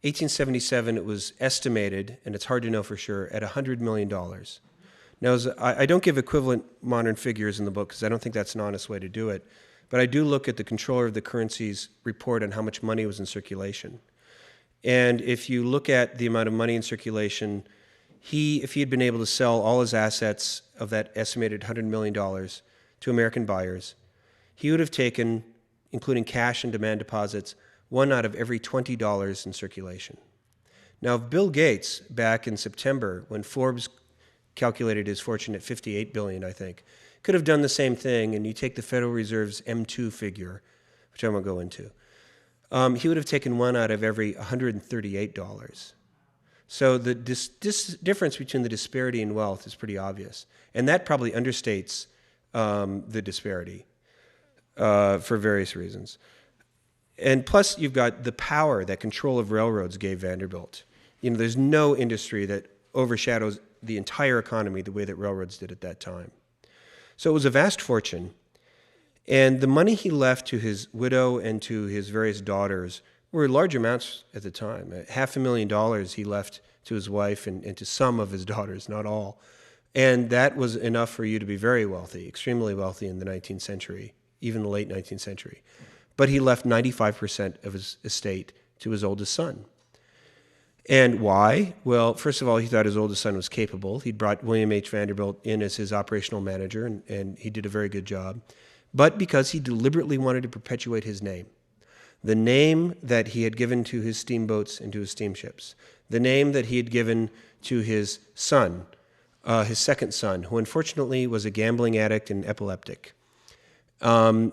1877, it was estimated, and it's hard to know for sure, at $100 million. Now, I don't give equivalent modern figures in the book because I don't think that's an honest way to do it, but I do look at the Comptroller of the Currency's report on how much money was in circulation. And if you look at the amount of money in circulation, if he had been able to sell all his assets of that estimated $100 million to American buyers, he would have taken, including cash and demand deposits, 1 out of every $20 in circulation. Now, if Bill Gates, back in September, when Forbes calculated his fortune at $58 billion, I think, could have done the same thing, and you take the Federal Reserve's M2 figure, which I won't go into, he would have taken 1 out of every $138. So the difference between the disparity in wealth is pretty obvious, and that probably understates the disparity for various reasons. And plus, you've got the power that control of railroads gave Vanderbilt. There's no industry that overshadows the entire economy the way that railroads did at that time. So it was a vast fortune. And the money he left to his widow and to his various daughters were large amounts at the time. $500,000 he left to his wife and to some of his daughters, not all. And that was enough for you to be very wealthy, extremely wealthy in the 19th century, even the late 19th century. But he left 95% of his estate to his oldest son. And why? Well, first of all, he thought his oldest son was capable. He'd brought William H. Vanderbilt in as his operational manager, and he did a very good job. But because he deliberately wanted to perpetuate his name. The name that he had given to his steamboats and to his steamships. The name that he had given to his son, his second son, who unfortunately was a gambling addict and epileptic. And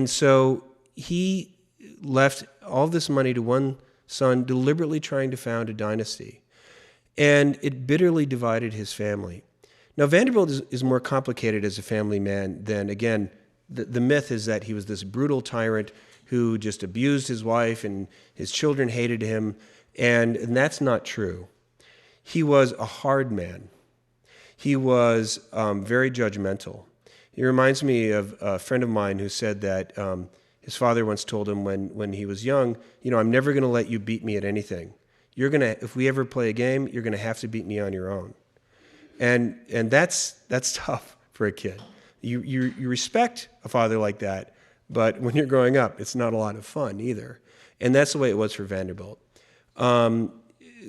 so he left all this money to one son, deliberately trying to found a dynasty. And it bitterly divided his family. Now, Vanderbilt is more complicated as a family man than, again, the myth is that he was this brutal tyrant who just abused his wife and his children hated him, and that's not true. He was a hard man. He was very judgmental. He reminds me of a friend of mine who said that his father once told him when he was young, I'm never going to let you beat me at anything. If we ever play a game, you're going to have to beat me on your own. And that's tough for a kid. You respect a father like that, but when you're growing up, it's not a lot of fun either. And that's the way it was for Vanderbilt.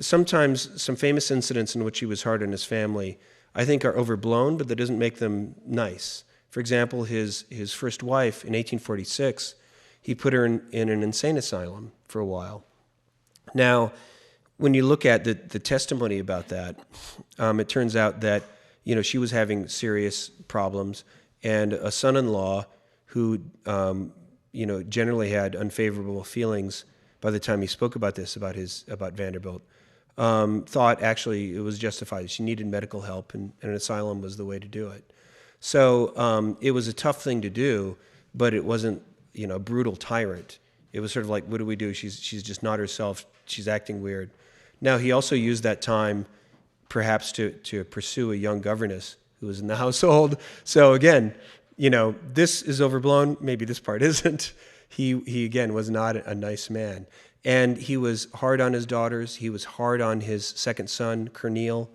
Sometimes some famous incidents in which he was hard on his family, I think, are overblown, but that doesn't make them nice. For example, his first wife in 1846, he put her in an insane asylum for a while. Now, when you look at the testimony about that, it turns out that, she was having serious problems, and a son-in-law who, generally had unfavorable feelings by the time he spoke about this, about Vanderbilt, thought actually it was justified. She needed medical help, and an asylum was the way to do it. So it was a tough thing to do, but it wasn't, a brutal tyrant. It was sort of like, what do we do? She's just not herself. She's acting weird. Now, he also used that time perhaps to pursue a young governess who was in the household. So again, this is overblown. Maybe this part isn't. He again was not a nice man. And he was hard on his daughters. He was hard on his second son, Cornel,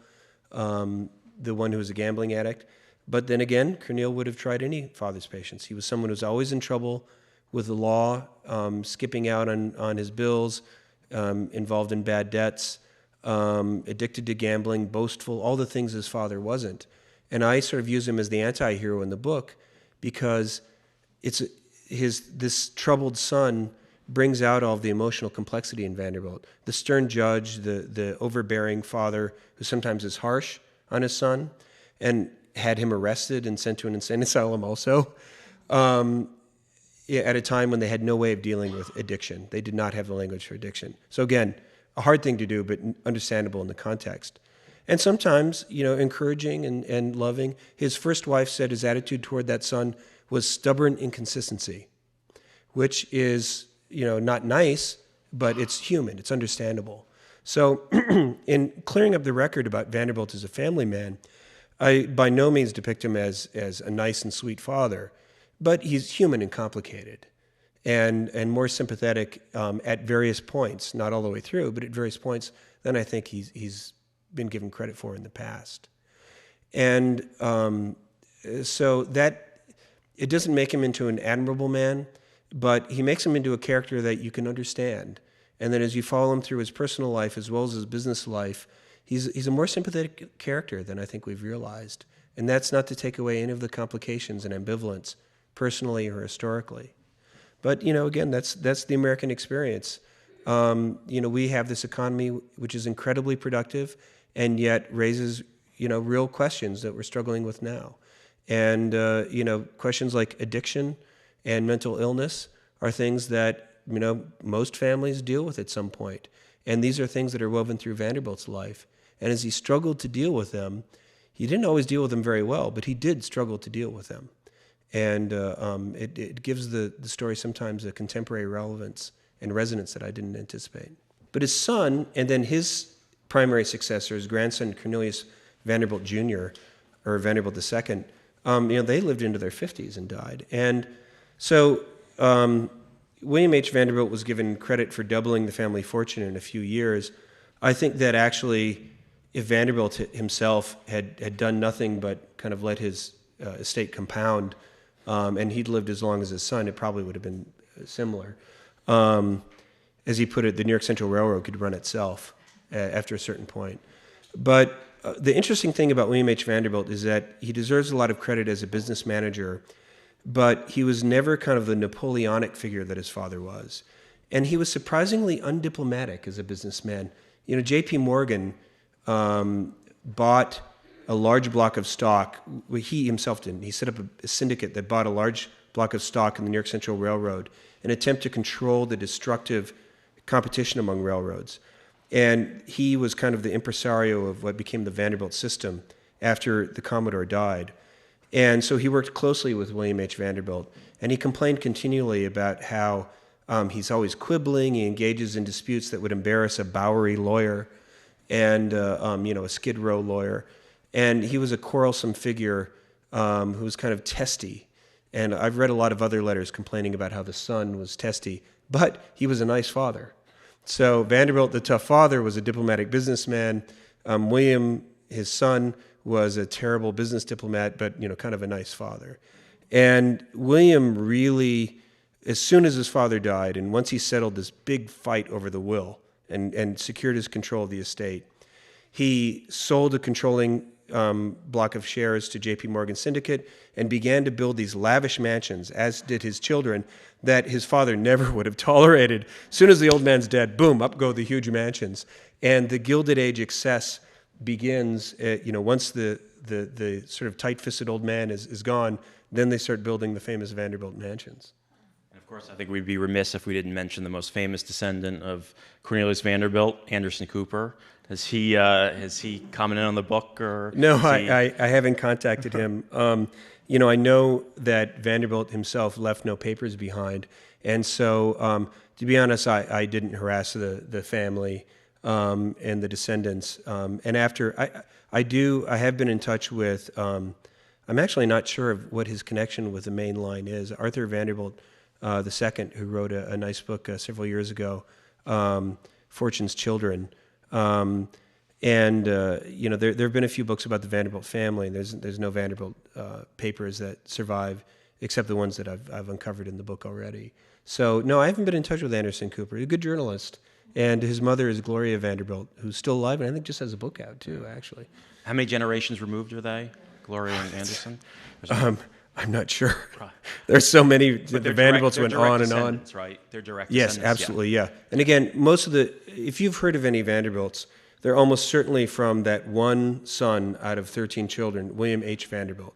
the one who was a gambling addict. But then again, Cornel would have tried any father's patience. He was someone who was always in trouble with the law, skipping out on his bills, involved in bad debts, addicted to gambling, boastful, all the things his father wasn't. And I sort of use him as the anti-hero in the book because this troubled son brings out all of the emotional complexity in Vanderbilt. The stern judge, the overbearing father who sometimes is harsh on his son and had him arrested and sent to an insane asylum also, at a time when they had no way of dealing with addiction. They did not have the language for addiction. So again, a hard thing to do, but understandable in the context. And sometimes, encouraging and loving. His first wife said his attitude toward that son was stubborn inconsistency, which is, not nice, but it's human, it's understandable. So in clearing up the record about Vanderbilt as a family man, I by no means depict him as a nice and sweet father, but he's human and complicated and more sympathetic at various points, not all the way through, but at various points than I think he's been given credit for in the past. And so that it doesn't make him into an admirable man, but he makes him into a character that you can understand. And then as you follow him through his personal life as well as his business life, he's a more sympathetic character than I think we've realized. And that's not to take away any of the complications and ambivalence, personally or historically. But, again, that's the American experience. We have this economy which is incredibly productive and yet raises, real questions that we're struggling with now. And, questions like addiction and mental illness are things that, most families deal with at some point. And these are things that are woven through Vanderbilt's life. And as he struggled to deal with them, he didn't always deal with them very well, but he did struggle to deal with them. And it gives the story sometimes a contemporary relevance and resonance that I didn't anticipate. But his son, and then his primary successor, his grandson, Cornelius Vanderbilt Jr., or Vanderbilt II, they lived into their 50s and died. And so William H. Vanderbilt was given credit for doubling the family fortune in a few years. I think that actually, if Vanderbilt himself had done nothing but kind of let his estate compound, and he'd lived as long as his son, it probably would have been similar. As he put it, the New York Central Railroad could run itself after a certain point. But the interesting thing about William H. Vanderbilt is that he deserves a lot of credit as a business manager, but he was never kind of the Napoleonic figure that his father was. And he was surprisingly undiplomatic as a businessman. J.P. Morgan bought a large block of stock. Well, he himself didn't. He set up a syndicate that bought a large block of stock in the New York Central Railroad, an attempt to control the destructive competition among railroads. And he was kind of the impresario of what became the Vanderbilt system after the Commodore died. And so he worked closely with William H. Vanderbilt, and he complained continually about how he's always quibbling, he engages in disputes that would embarrass a Bowery lawyer and a Skid Row lawyer. And he was a quarrelsome figure who was kind of testy. And I've read a lot of other letters complaining about how the son was testy, but he was a nice father. So Vanderbilt, the tough father, was a diplomatic businessman. William, his son, was a terrible business diplomat, but kind of a nice father. And William really, as soon as his father died, and once he settled this big fight over the will and secured his control of the estate, he sold a controlling block of shares to J.P. Morgan Syndicate and began to build these lavish mansions, as did his children, that his father never would have tolerated. As soon as the old man's dead, boom, up go the huge mansions. And the Gilded Age excess begins, once the sort of tight-fisted old man is gone, then they start building the famous Vanderbilt mansions. And of course, I think we'd be remiss if we didn't mention the most famous descendant of Cornelius Vanderbilt, Anderson Cooper. Has he commented on the book? Or no, I haven't contacted him. I know that Vanderbilt himself left no papers behind. And so, to be honest, I didn't harass the family and the descendants. And after, I have been in touch with, I'm actually not sure of what his connection with the main line is. Arthur Vanderbilt II, who wrote a nice book several years ago, Fortune's Children. There have been a few books about the Vanderbilt family, and there's no Vanderbilt papers that survive, except the ones that I've uncovered in the book already. So, no, I haven't been in touch with Anderson Cooper. He's a good journalist. And his mother is Gloria Vanderbilt, who's still alive, and I think just has a book out, too, actually. How many generations removed are they, Gloria and Anderson? I'm not sure. There's so many. The Vanderbilts went on and on. Right? They're direct Yes, descendants. absolutely, yeah. And again, if you've heard of any Vanderbilts, they're almost certainly from that one son out of 13 children, William H. Vanderbilt.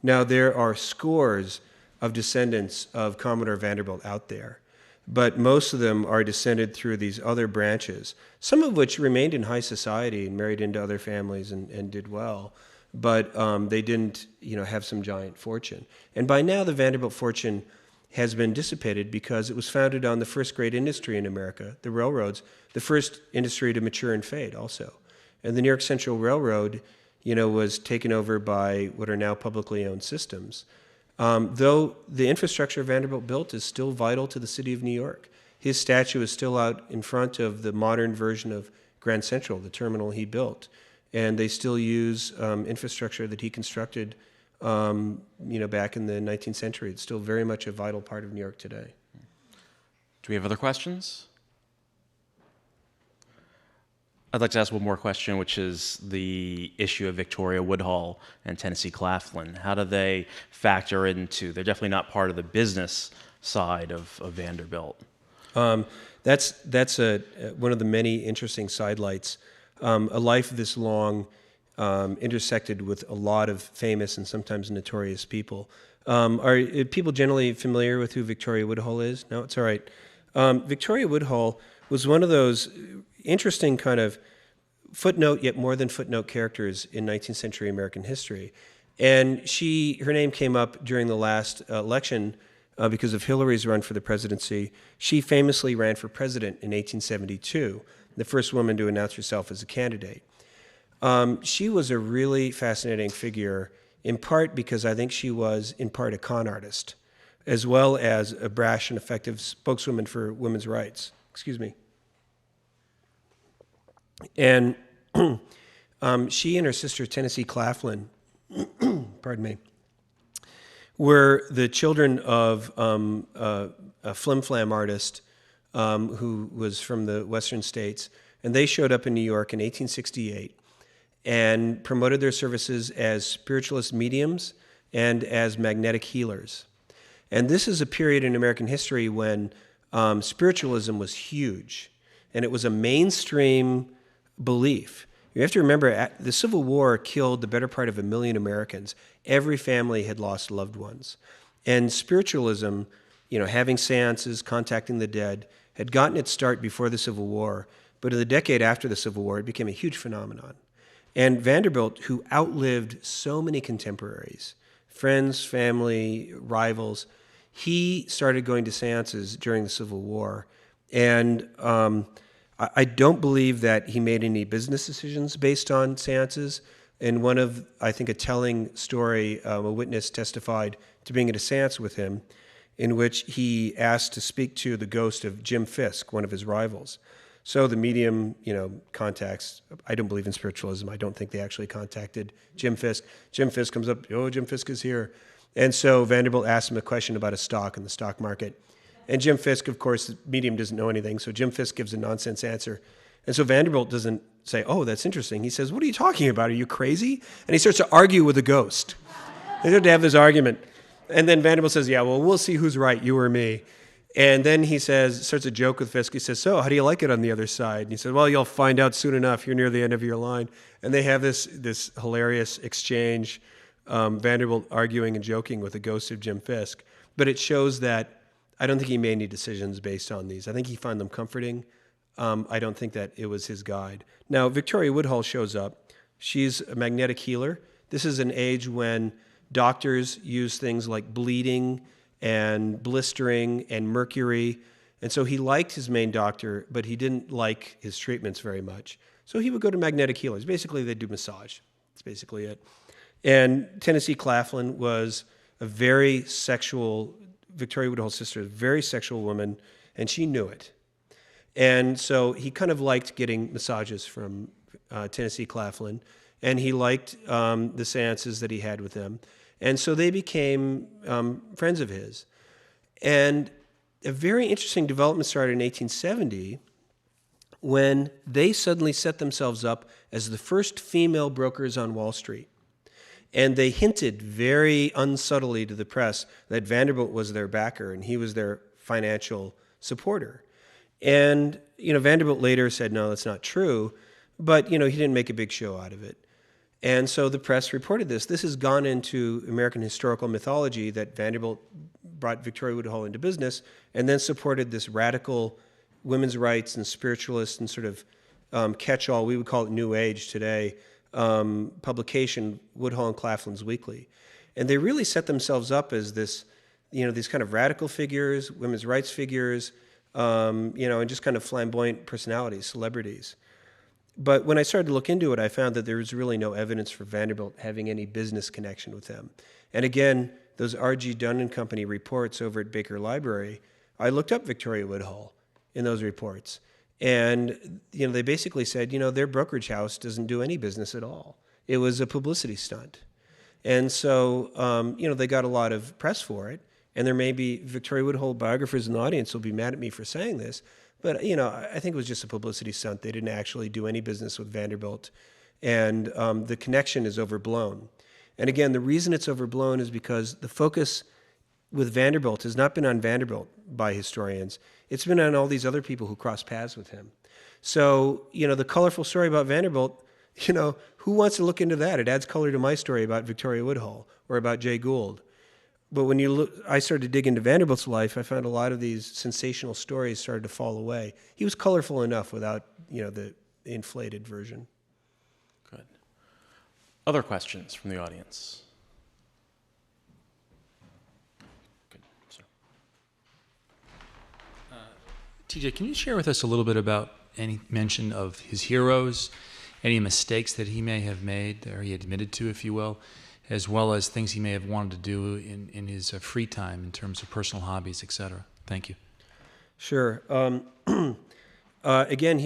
Now, there are scores of descendants of Commodore Vanderbilt out there, but most of them are descended through these other branches, some of which remained in high society and married into other families and did well. But they didn't, have some giant fortune. And by now, the Vanderbilt fortune has been dissipated because it was founded on the first great industry in America, the railroads, the first industry to mature and fade also. And the New York Central Railroad, was taken over by what are now publicly owned systems. Though the infrastructure Vanderbilt built is still vital to the city of New York. His statue is still out in front of the modern version of Grand Central, the terminal he built. And they still use infrastructure that he constructed, back in the 19th century. It's still very much a vital part of New York today. Do we have other questions? I'd like to ask one more question, which is the issue of Victoria Woodhull and Tennessee Claflin. How do they factor into? They're definitely not part of the business side of Vanderbilt. That's one of the many interesting sidelights. A life this long intersected with a lot of famous and sometimes notorious people. Are people generally familiar with who Victoria Woodhull is? No, it's all right. Victoria Woodhull was one of those interesting kind of footnote, yet more than footnote characters in 19th century American history. And her name came up during the last election because of Hillary's run for the presidency. She famously ran for president in 1872, the first woman to announce herself as a candidate. She was a really fascinating figure, in part because I think she was, in part, a con artist, as well as a brash and effective spokeswoman for women's rights. Excuse me. And she and her sister, Tennessee Claflin, pardon me, were the children of a flim-flam artist who was from the western states. And they showed up in New York in 1868 and promoted their services as spiritualist mediums and as magnetic healers. And this is a period in American history when spiritualism was huge, and it was a mainstream belief. You have to remember, the Civil War killed the better part of 1 million Americans. Every family had lost loved ones. And spiritualism, having seances, contacting the dead, had gotten its start before the Civil War, but in the decade after the Civil War, it became a huge phenomenon. And Vanderbilt, who outlived so many contemporaries, friends, family, rivals, he started going to seances during the Civil War. And I don't believe that he made any business decisions based on seances. And one of, I think, a telling story, a witness testified to being at a seance with him in which he asked to speak to the ghost of Jim Fisk, one of his rivals. So the medium, contacts, I don't believe in spiritualism. I don't think they actually contacted Jim Fisk. Jim Fisk comes up, Jim Fisk is here. And so Vanderbilt asked him a question about a stock in the stock market. And Jim Fisk, of course, the medium doesn't know anything, so Jim Fisk gives a nonsense answer. And so Vanderbilt doesn't say, oh, that's interesting. He says, what are you talking about? Are you crazy? And he starts to argue with the ghost. They start to have this argument. And then Vanderbilt says, yeah, well, we'll see who's right, you or me. And then he starts a joke with Fisk. He says, so how do you like it on the other side? And he says, well, you'll find out soon enough. You're near the end of your line. And they have this hilarious exchange, Vanderbilt arguing and joking with the ghost of Jim Fisk. But it shows that I don't think he made any decisions based on these. I think he found them comforting. I don't think that it was his guide. Now, Victoria Woodhull shows up. She's a magnetic healer. This is an age when doctors use things like bleeding and blistering and mercury. And so he liked his main doctor, but he didn't like his treatments very much. So he would go to magnetic healers. Basically, they do massage. That's basically it. And Tennessee Claflin was a very sexual, Victoria Woodhull's sister, a very sexual woman, and she knew it. And so he kind of liked getting massages from Tennessee Claflin, and he liked the seances that he had with them. And so they became friends of his. And a very interesting development started in 1870 when they suddenly set themselves up as the first female brokers on Wall Street. And they hinted very unsubtly to the press that Vanderbilt was their backer and he was their financial supporter. And, Vanderbilt later said, no, that's not true. But, he didn't make a big show out of it. And so the press reported this. This has gone into American historical mythology that Vanderbilt brought Victoria Woodhull into business and then supported this radical women's rights and spiritualist and sort of catch-all, we would call it New Age today, publication, Woodhull and Claflin's Weekly. And they really set themselves up as this, these kind of radical figures, women's rights figures, and just kind of flamboyant personalities, celebrities. But when I started to look into it, I found that there was really no evidence for Vanderbilt having any business connection with them. And again, those R.G. Dunn and Company reports over at Baker Library, I looked up Victoria Woodhull in those reports. And, they basically said, their brokerage house doesn't do any business at all. It was a publicity stunt. And so, they got a lot of press for it. And there may be Victoria Woodhull biographers in the audience will be mad at me for saying this. But, I think it was just a publicity stunt. They didn't actually do any business with Vanderbilt. And the connection is overblown. And again, the reason it's overblown is because the focus with Vanderbilt has not been on Vanderbilt by historians. It's been on all these other people who crossed paths with him. So, the colorful story about Vanderbilt, who wants to look into that? It adds color to my story about Victoria Woodhull or about Jay Gould. But when I started to dig into Vanderbilt's life, I found a lot of these sensational stories started to fall away. He was colorful enough without, the inflated version. Good. Other questions from the audience? Good, sir. TJ, can you share with us a little bit about any mention of his heroes, any mistakes that he may have made, or he admitted to, if you will, as well as things he may have wanted to do in his free time in terms of personal hobbies, et cetera? Thank you. Sure. Again,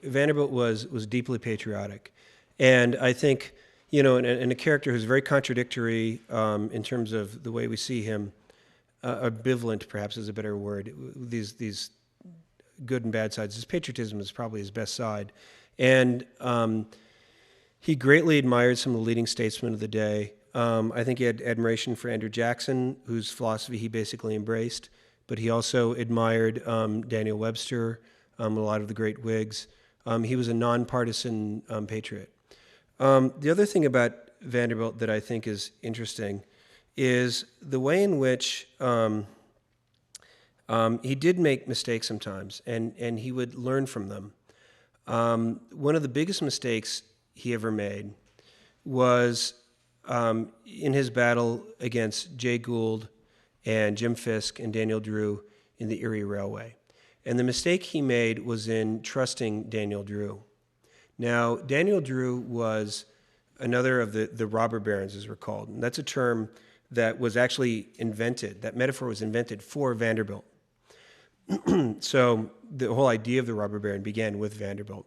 Vanderbilt was deeply patriotic. And I think, and a character who's very contradictory in terms of the way we see him, ambivalent perhaps is a better word, these good and bad sides. His patriotism is probably his best side. And he greatly admired some of the leading statesmen of the day. I think he had admiration for Andrew Jackson, whose philosophy he basically embraced, but he also admired Daniel Webster, a lot of the great Whigs. He was a nonpartisan patriot. The other thing about Vanderbilt that I think is interesting is the way in which he did make mistakes sometimes, and he would learn from them. One of the biggest mistakes he ever made was in his battle against Jay Gould and Jim Fisk and Daniel Drew in the Erie Railway. And the mistake he made was in trusting Daniel Drew. Now, Daniel Drew was another of the robber barons, as we're called. And that's a term that was actually invented. That metaphor was invented for Vanderbilt. So the whole idea of the robber baron began with Vanderbilt.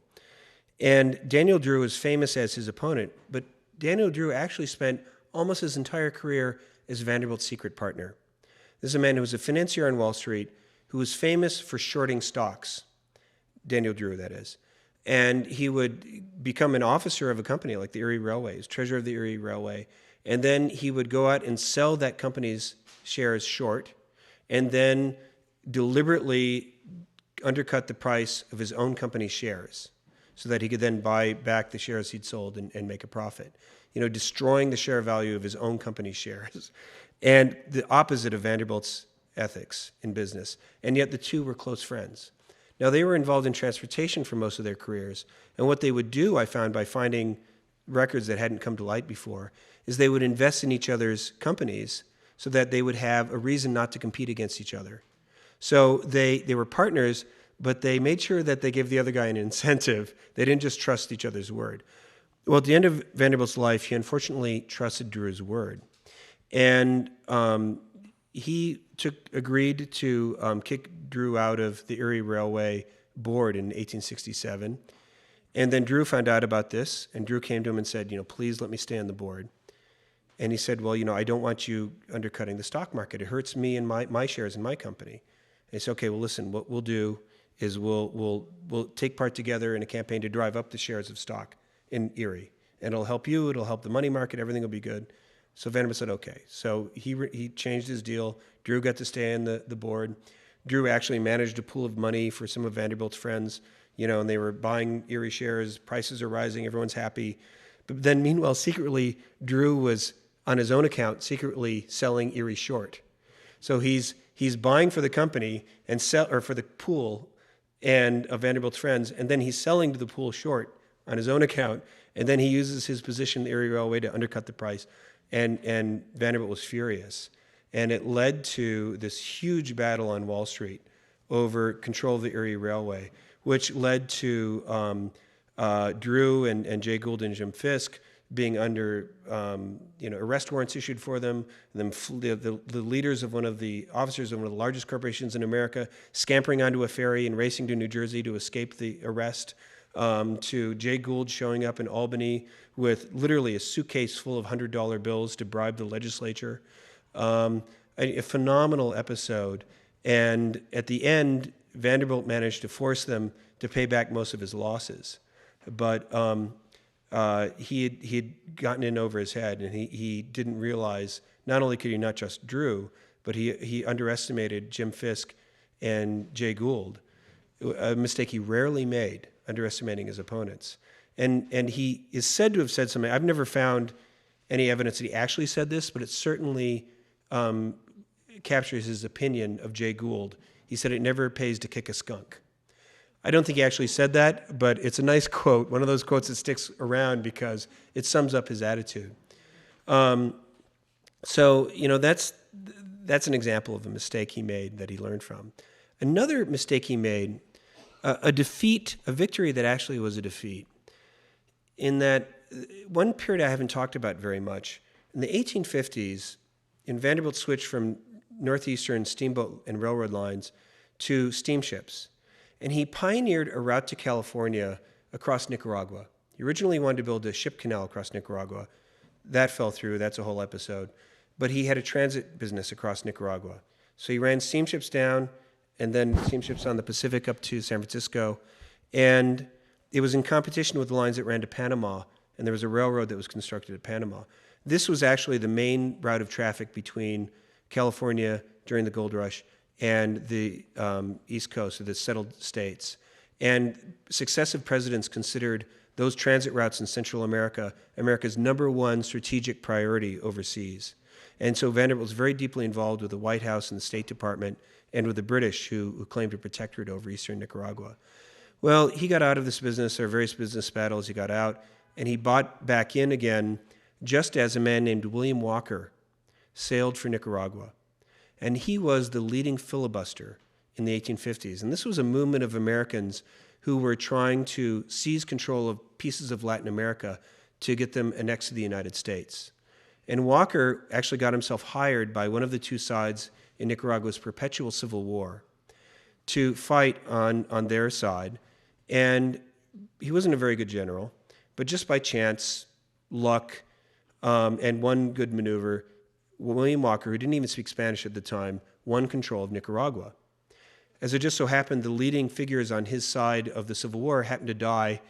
And Daniel Drew is famous as his opponent, but Daniel Drew actually spent almost his entire career as Vanderbilt's secret partner. This is a man who was a financier on Wall Street, who was famous for shorting stocks, Daniel Drew, that is. and he would become an officer of a company like the Erie Railways, treasurer of the Erie Railway, and then he would go out and sell that company's shares short, and then deliberately undercut the price of his own company's shares so that he could then buy back the shares he'd sold and make a profit. Destroying the share value of his own company's shares. And the opposite of Vanderbilt's ethics in business. And yet the two were close friends. Now, they were involved in transportation for most of their careers. And what they would do, I found, by finding records that hadn't come to light before, is they would invest in each other's companies so that they would have a reason not to compete against each other. So they were partners, but they made sure that they gave the other guy an incentive. They didn't just trust each other's word. Well, at the end of Vanderbilt's life, he unfortunately trusted Drew's word. And he agreed to kick Drew out of the Erie Railway board in 1867. And then Drew found out about this, and Drew came to him and said, please let me stay on the board. And he said, well, I don't want you undercutting the stock market. It hurts me and my shares in my company. And he said, okay, well, listen, what we'll do is we'll take part together in a campaign to drive up the shares of stock in Erie. And it'll help you, it'll help the money market, everything will be good. So Vanderbilt said, okay. So he changed his deal. Drew got to stay on the board. Drew actually managed a pool of money for some of Vanderbilt's friends, and they were buying Erie shares, prices are rising, everyone's happy. But then meanwhile, secretly, Drew was, on his own account, secretly selling Erie short. So he's buying for the company and for the pool and of Vanderbilt's friends, and then he's selling to the pool short on his own account, and then he uses his position in the Erie Railway to undercut the price. And Vanderbilt was furious. And it led to this huge battle on Wall Street over control of the Erie Railway, which led to Drew and Jay Gould and Jim Fisk being under arrest warrants issued for them. And then the leaders of officers of one of the largest corporations in America scampering onto a ferry and racing to New Jersey to escape the arrest. To Jay Gould showing up in Albany with literally a suitcase full of $100 bills to bribe the legislature. A phenomenal episode. And at the end, Vanderbilt managed to force them to pay back most of his losses. But he had gotten in over his head, and he didn't realize, not only could he not trust Drew, but he underestimated Jim Fisk and Jay Gould, a mistake he rarely made, underestimating his opponents. And he is said to have said something. I've never found any evidence that he actually said this, but it certainly captures his opinion of Jay Gould. He said, "It never pays to kick a skunk." I don't think he actually said that, but it's a nice quote, one of those quotes that sticks around because it sums up his attitude. So that's an example of a mistake he made that he learned from. Another mistake he made, a victory that actually was a defeat, in that one period I haven't talked about very much. In the 1850s, Vanderbilt switched from northeastern steamboat and railroad lines to steamships. And he pioneered a route to California across Nicaragua. He originally wanted to build a ship canal across Nicaragua. That fell through. That's a whole episode. But he had a transit business across Nicaragua. So he ran steamships down and then steamships on the Pacific up to San Francisco. And it was in competition with the lines that ran to Panama, and there was a railroad that was constructed at Panama. This was actually the main route of traffic between California during the gold rush and the East Coast, or the settled states. And successive presidents considered those transit routes in Central America America's #1 strategic priority overseas. And so Vanderbilt was very deeply involved with the White House and the State Department and with the British, who claimed a protectorate over eastern Nicaragua. Well, he got out of this business. There were various business battles. He got out, and he bought back in again just as a man named William Walker sailed for Nicaragua. And he was the leading filibuster in the 1850s. And this was a movement of Americans who were trying to seize control of pieces of Latin America to get them annexed to the United States. And Walker actually got himself hired by one of the two sides in Nicaragua's perpetual civil war to fight on their side. And he wasn't a very good general, but just by chance, luck, and one good maneuver, William Walker, who didn't even speak Spanish at the time, won control of Nicaragua. as it just so happened, the leading figures on his side of the Civil War happened to die,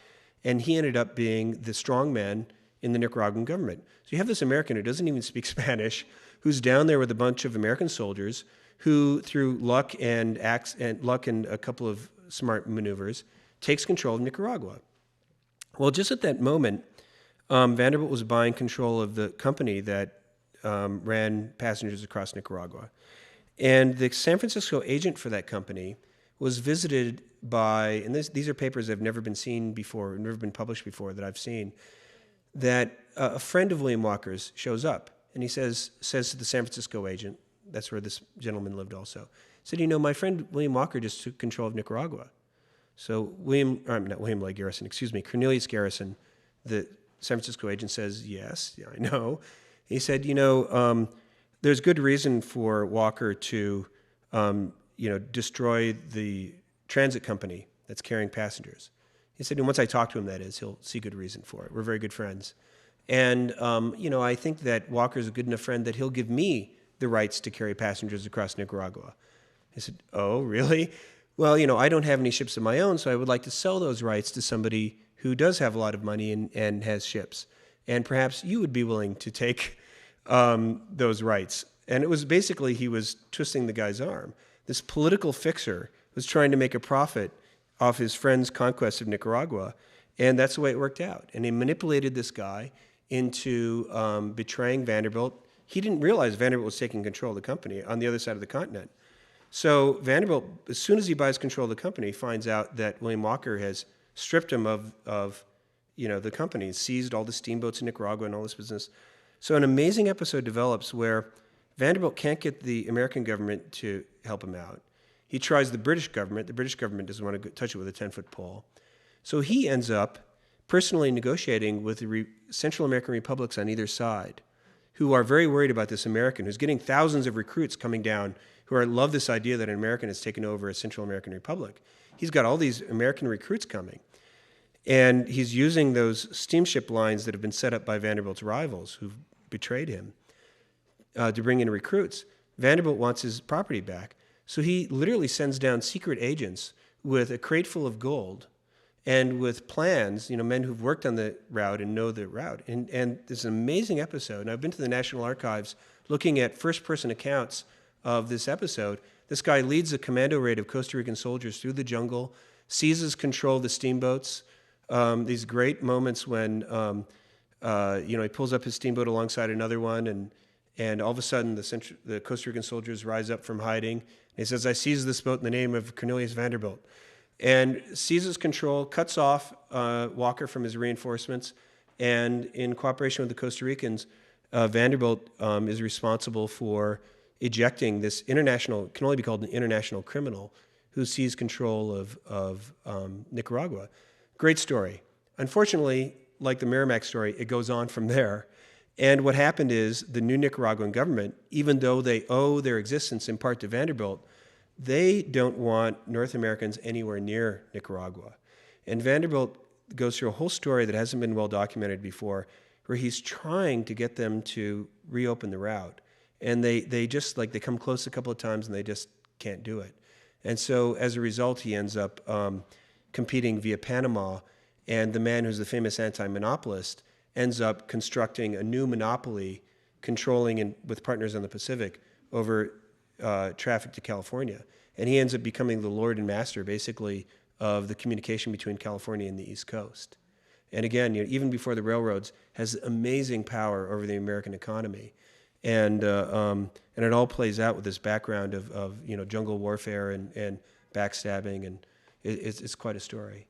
and he ended up being the strong man in the Nicaraguan government. So you have this American who doesn't even speak Spanish, who's down there with a bunch of American soldiers, who, through luck and a couple of smart maneuvers, takes control of Nicaragua. Well, just at that moment, Vanderbilt was buying control of the company that ran passengers across Nicaragua. And the San Francisco agent for that company was visited by, and these are papers that have never been seen before, never been published before that I've seen, that a friend of William Walker's shows up, and he says to the San Francisco agent, that's where this gentleman lived also, said, my friend William Walker just took control of Nicaragua. So Cornelius Garrison, the San Francisco agent, says, yes, yeah, I know. He said, there's good reason for Walker to, destroy the transit company that's carrying passengers. He said, and once I talk to him, that is, he'll see good reason for it. We're very good friends. And, I think that Walker's a good enough friend that he'll give me the rights to carry passengers across Nicaragua. I said, oh, really? Well, I don't have any ships of my own, so I would like to sell those rights to somebody who does have a lot of money and has ships. And perhaps you would be willing to take those rights. And it was basically, he was twisting the guy's arm. This political fixer was trying to make a profit off his friend's conquest of Nicaragua, and that's the way it worked out. And he manipulated this guy into betraying Vanderbilt. He didn't realize Vanderbilt was taking control of the company on the other side of the continent. So Vanderbilt, as soon as he buys control of the company, finds out that William Walker has stripped him of the company, seized all the steamboats in Nicaragua and all this business. So an amazing episode develops where Vanderbilt can't get the American government to help him out. He tries the British government. The British government doesn't want to touch it with a 10-foot pole. So he ends up personally negotiating with the Central American republics on either side, who are very worried about this American who's getting thousands of recruits coming down who love this idea that an American has taken over a Central American republic. He's got all these American recruits coming. And he's using those steamship lines that have been set up by Vanderbilt's rivals who've betrayed him to bring in recruits. Vanderbilt wants his property back. So he literally sends down secret agents with a crate full of gold and with plans, men who've worked on the route and know the route. And this is an amazing episode. And I've been to the National Archives looking at first-person accounts of this episode. This guy leads a commando raid of Costa Rican soldiers through the jungle, seizes control of the steamboats. These great moments when, he pulls up his steamboat alongside another one, and all of a sudden the Costa Rican soldiers rise up from hiding. And he says, I seize this boat in the name of Cornelius Vanderbilt. And seizes control, cuts off Walker from his reinforcements, and in cooperation with the Costa Ricans, Vanderbilt is responsible for ejecting this can only be called an international criminal who seized control of Nicaragua. Great story. Unfortunately, like the Merrimack story, it goes on from there. And what happened is the new Nicaraguan government, even though they owe their existence in part to Vanderbilt, they don't want North Americans anywhere near Nicaragua. And Vanderbilt goes through a whole story that hasn't been well documented before, where he's trying to get them to reopen the route. And they come close a couple of times and they just can't do it. And so as a result, he ends up competing via Panama, and the man who's the famous anti-monopolist ends up constructing a new monopoly, controlling with partners on the Pacific over traffic to California. And he ends up becoming the lord and master, basically, of the communication between California and the East Coast. And again, even before the railroads, has amazing power over the American economy. And it all plays out with this background of jungle warfare and backstabbing, and it's quite a story.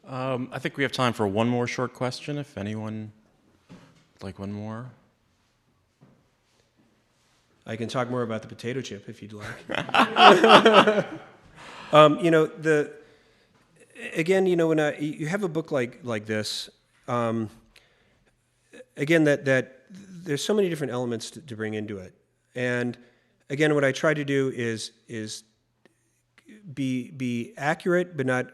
I think we have time for one more short question, if anyone would like one more. I can talk more about the potato chip if you'd like. When you have a book like this, again, that there's so many different elements to bring into it. And again, what I try to do is be accurate, but not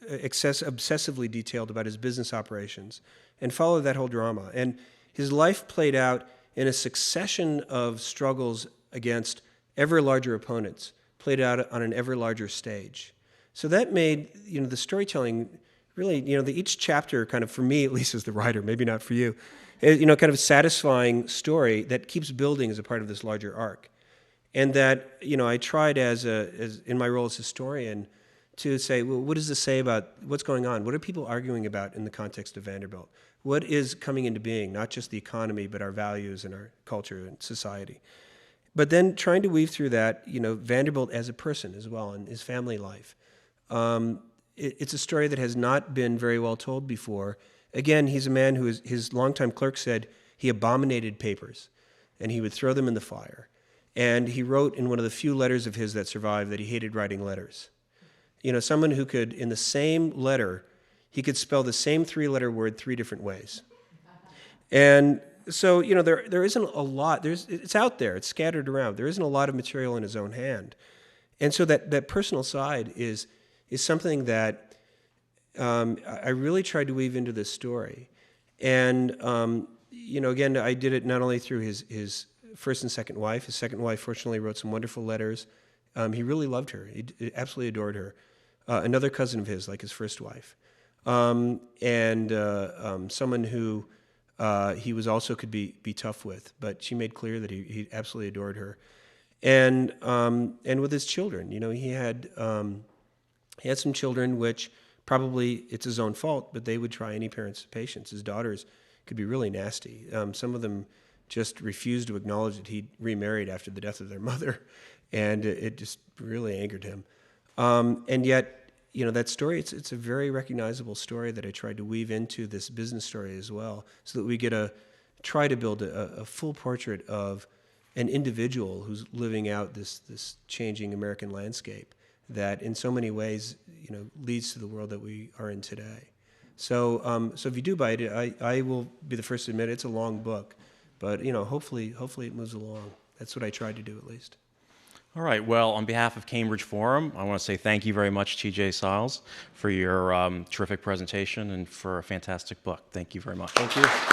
obsessively detailed about his business operations, and follow that whole drama. And his life played out in a succession of struggles against ever larger opponents, played out on an ever larger stage. So that made, the storytelling really, each chapter kind of, for me at least as the writer, maybe not for you, kind of a satisfying story that keeps building as a part of this larger arc. And that, I tried as in my role as historian to say, well, what does this say about what's going on? What are people arguing about in the context of Vanderbilt? What is coming into being, not just the economy, but our values and our culture and society? But then trying to weave through that, Vanderbilt as a person as well, and his family life. It's a story that has not been very well told before. Again, he's a man who his longtime clerk said he abominated papers, and he would throw them in the fire. And he wrote in one of the few letters of his that survived that he hated writing letters. Someone who could, in the same letter, he could spell the same three-letter word three different ways. And so, there isn't a lot. It's out there. It's scattered around. There isn't a lot of material in his own hand. And so that personal side is something that I really tried to weave into this story. And, again, I did it not only through his first and second wife. His second wife, fortunately, wrote some wonderful letters. He really loved her. He absolutely adored her. Another cousin of his, like his first wife. And someone who he was also could be tough with, but she made clear that he absolutely adored her. And with his children, he had some children which probably it's his own fault, but they would try any parent's patience. His daughters could be really nasty. Some of them just refused to acknowledge that he'd remarried after the death of their mother, and it just really angered him. And yet, that story, it's a very recognizable story that I tried to weave into this business story as well, so that we try to build a full portrait of an individual who's living out this changing American landscape that in so many ways, leads to the world that we are in today. So if you do buy it, I will be the first to admit it's a long book, but hopefully it moves along. That's what I tried to do at least. All right. Well, on behalf of Cambridge Forum, I want to say thank you very much, T.J. Stiles, for your terrific presentation and for a fantastic book. Thank you very much. Thank you.